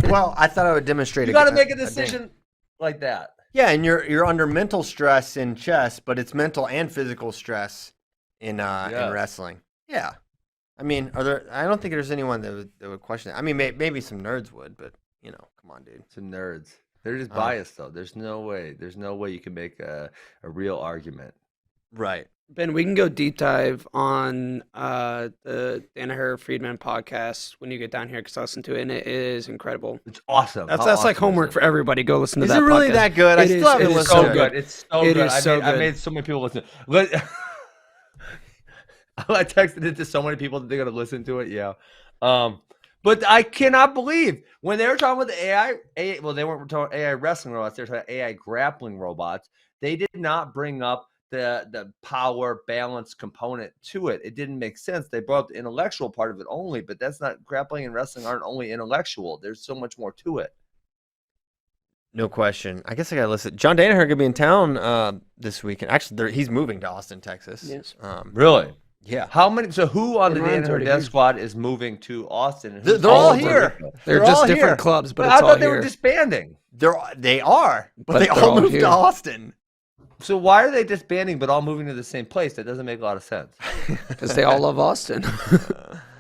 Well, I thought I would demonstrate. You got to make a ding. decision like that. Yeah, and you're under mental stress in chess, but it's mental and physical stress in wrestling. Yeah, I mean, I don't think there's anyone that would question it. I mean, maybe some nerds would, but come on, dude. Some nerds. They're just biased though. There's no way. There's no way you can make a real argument. Right. Ben, we can go deep dive on the Danaher Friedman podcast when you get down here because I listened to it and it is incredible. It's awesome. That's like homework for everybody. Go listen to that. Is it really podcast. that good? I still haven't it is listened so to it. good. It's so good. I I made so many people listen. I texted it to so many people that they're gonna listen to it. Yeah. But I cannot believe when they were talking about the AI. Well, they weren't talking AI wrestling robots. They were talking AI grappling robots. They did not bring up the power balance component to it. It didn't make sense. They brought up the intellectual part of it only, but that's not grappling and wrestling aren't only intellectual. There's so much more to it. No question. I guess I got to listen. John Danaher going to be in town this weekend. Actually, he's moving to Austin, Texas. Yes. Really? Yeah. How many? So who on the Ryan's Danaher already Death here. Squad is moving to Austin? And They're who's all over here. there? They're They're just all different here. clubs, but But it's I all thought they here. were disbanding. They are, but they they're all all moved here. to Austin. So why are they disbanding but all moving to the same place? That doesn't make a lot of sense. Because they all love Austin,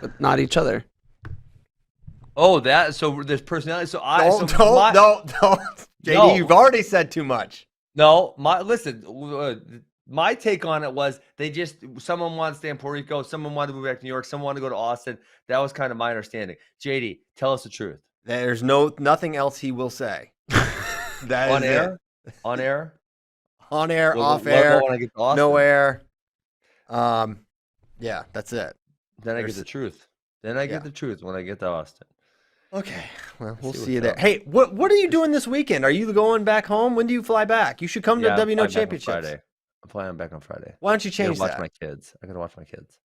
but not each other. Oh, so there's personality. So Don't. JD, No. you've already said too much. No, my take on it was someone wanted to stay in Puerto Rico, someone wanted to move back to New York, someone wanted to go to Austin. That was kind of my understanding. JD, tell us the truth. There's nothing else he will say. That On is air? it. On air? On air, What off about air, when I get to Austin? no air. Yeah, that's it. Then I get There's- the truth. Then I get Yeah. the truth when I get to Austin. Okay, well, we'll See see you what's there. up. Hey, what are you doing this weekend? Are you going back home? When do you fly back? You should come to I'm WNO flying back on Championships. Friday. I'm flying back on Friday. Why don't you I change gotta watch that? my kids. I gotta watch my kids.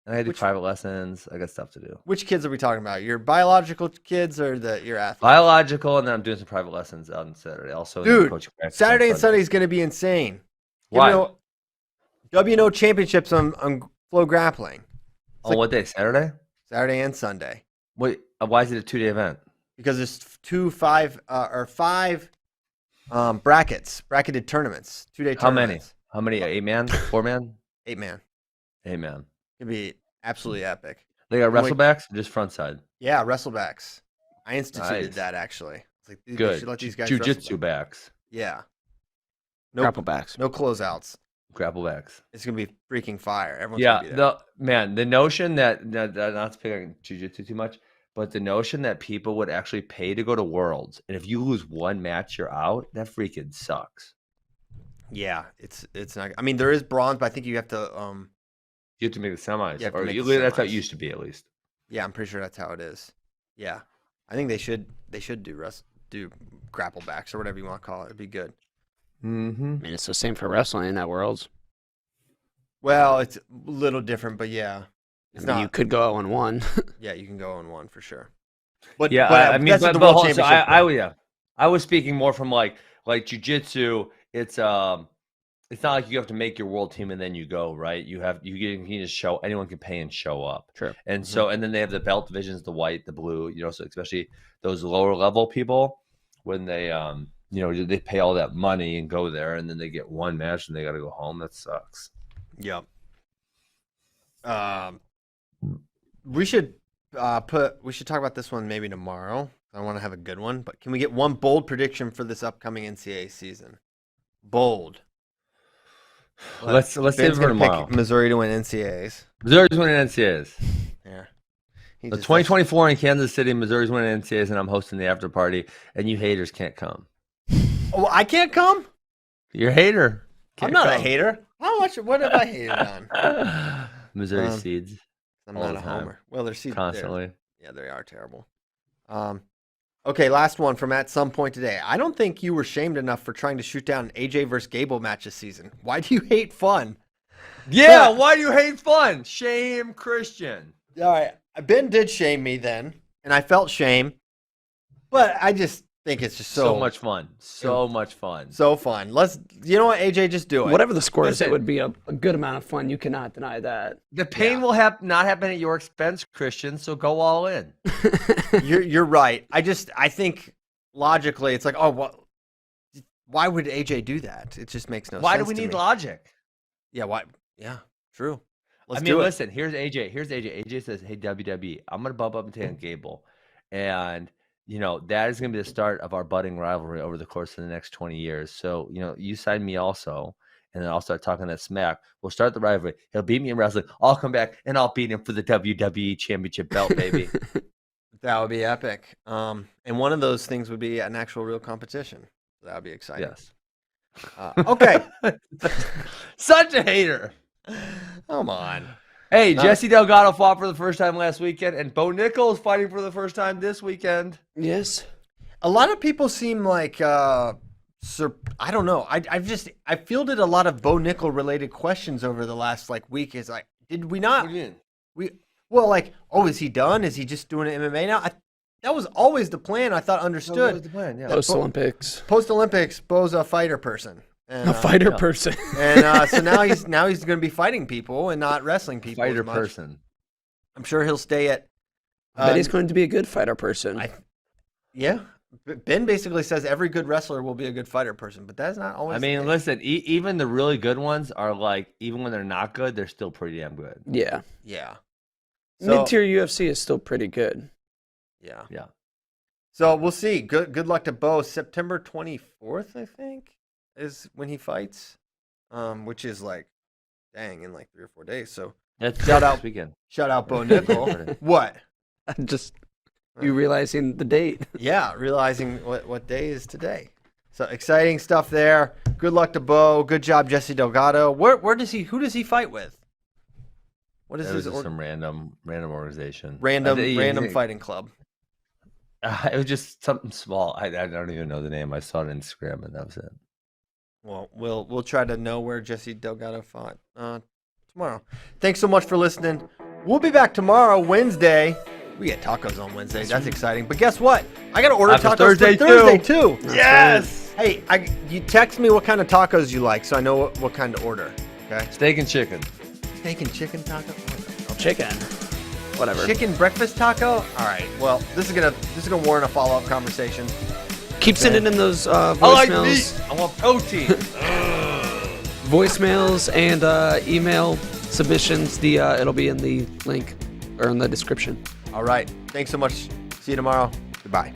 And I do Which- private lessons. I got stuff to do. Which kids are we talking about? Your biological kids or your athletes? Biological, and then I'm doing some private lessons on Saturday. Also, Dude, coaching practice Saturday on and Sunday is going to be insane. Why? WNO Championships on Flow Grappling. On what day? Saturday? Saturday and Sunday. Wait, why is it a 2-day event? Because there's five bracketed tournaments, 2-day How many? tournaments. How many? 8-man? 4-man? 8-man. 8-man. It'd be absolutely epic. They got I'm like- wrestlebacks or just front side? Yeah, wrestlebacks. I instituted Nice. that actually. It's like, dude, Good. They should let these guys Jiu-jitsu wrestle. backs. Yeah. No, Grapple backs. no closeouts. Grapplebacks. It's gonna be freaking fire. Everyone's Yeah, gonna be there. the notion that not to pick on jiu-jitsu too much, but the notion that people would actually pay to go to Worlds, and if you lose one match, you're out. That freaking sucks. Yeah, it's not. I mean, there is bronze, but I think you have to. You have to make the semis, You have to or make you, the that's how it semis. used to be, at least. Yeah, I'm pretty sure that's how it is. Yeah, I think they should do grapple backs or whatever you want to call it. It'd be good. Mm-hmm. I mean, it's the same for wrestling at Worlds. Well, it's a little different, but yeah, it's I mean, not. you could go 0-1. Yeah, you can go on one for sure. But Yeah, I mean, that's but, at the but World also, Championship. I was speaking more from like jiu-jitsu. It's not like you have to make your world team and then you go, right? You can just show, anyone can pay and show up. Sure. And so, and then they have the belt divisions, the white, the blue, so especially those lower level people, when they, they pay all that money and go there, and then they get one match and they got to go home. That sucks. Yep. We should talk about this one maybe tomorrow. I want to have a good one, but can we get one bold prediction for this upcoming NCAA season? Bold. Let's save it Ben's for gonna pick tomorrow. Missouri to win NCAAs. Missouri's winning NCAAs. Yeah. He The just 2024 in Kansas City, Missouri's winning NCAAs, and I'm hosting the after party, and you haters can't come. Oh, I can't come? You're a hater. I'm Can't not a come. hater. What have I hated on? Missouri seeds. I'm all not the a time. homer. Well, they're Constantly. Yeah, they are terrible. Okay, last one from at some point today. I don't think you were shamed enough for trying to shoot down an AJ versus Gable match this season. Why do you hate fun? Yeah, why do you hate fun? Shame Christian. All right, Ben did shame me then, and I felt shame, but I just think it's just So much fun. So much fun. so fun. You know what, AJ, just do it. Whatever the score is, Listen. it would be a good amount of fun. You cannot deny that. The pain will not happen at your expense, Christian, so go all in. You're right. I think logically, it's like, oh, well, why would AJ do that? It just makes no sense. Why do we to need me. logic? Yeah, why? Yeah, true. Let's I do mean, it. listen, here's AJ. AJ says, hey, WWE, I'm going to bump up and take on Gable. And, that is going to be the start of our budding rivalry over the course of the next 20 years. So, you sign me also, and then I'll start talking that smack. We'll start the rivalry. He'll beat me in wrestling. I'll come back, and I'll beat him for the WWE Championship belt, baby. That would be epic. And one of those things would be an actual real competition. That would be exciting. Yes. Okay. Such a hater. Come on. Hey, Nice. Jesse Delgado fought for the first time last weekend, and Bo Nickal is fighting for the first time this weekend. Yes. A lot of people seem like, I don't know. I fielded a lot of Bo Nickal related questions over the last week. Is like, did we not? What do you mean? Is he done? Is he just doing MMA now? That was always the plan. I thought understood. What was the plan? Yeah. Post-Olympics. Post Olympics, Bo's a fighter person. And, A fighter yeah. person. And so now he's going to be fighting people and not wrestling people. Fighter as much. person. I'm sure he'll stay at. But he's going to be a good fighter person. Yeah. Ben basically says every good wrestler will be a good fighter person, but that's not always. I mean, listen, even the really good ones are even when they're not good, they're still pretty damn good. Yeah. Yeah. So, Mid-tier UFC is still pretty good. Yeah. Yeah. So we'll see. Good luck to Bo. September 24th, I think, is when he fights, which is in 3 or 4 days. So That's Shout out. this weekend. shout out Bo Nickal. What? Just you realizing the date. Yeah, realizing what day is today. So exciting stuff there. Good luck to Bo. Good job, Jesse Delgado. Who does he fight with? What is That was his just some random organization. random fighting club? It was just something small. I don't even know the name. I saw it on Instagram, and that was it. Well, we'll try to know where Jesse Delgado fought tomorrow. Thanks so much for listening. We'll be back tomorrow, Wednesday. We get tacos on Wednesday. That's exciting. But guess what? I got to order After tacos Thursday, for Thursday too. Yes. Hey, you text me what kind of tacos you like, so I know what kind to order. Okay. Steak and chicken. Steak and chicken taco. Chicken. Whatever. Chicken breakfast taco. All right. Well, this is gonna warrant a follow-up conversation. Keep sending in those I like voicemails. meat. I want protein. Voicemails and email submissions. It'll be in the link or in the description. All right. Thanks so much. See you tomorrow. Goodbye.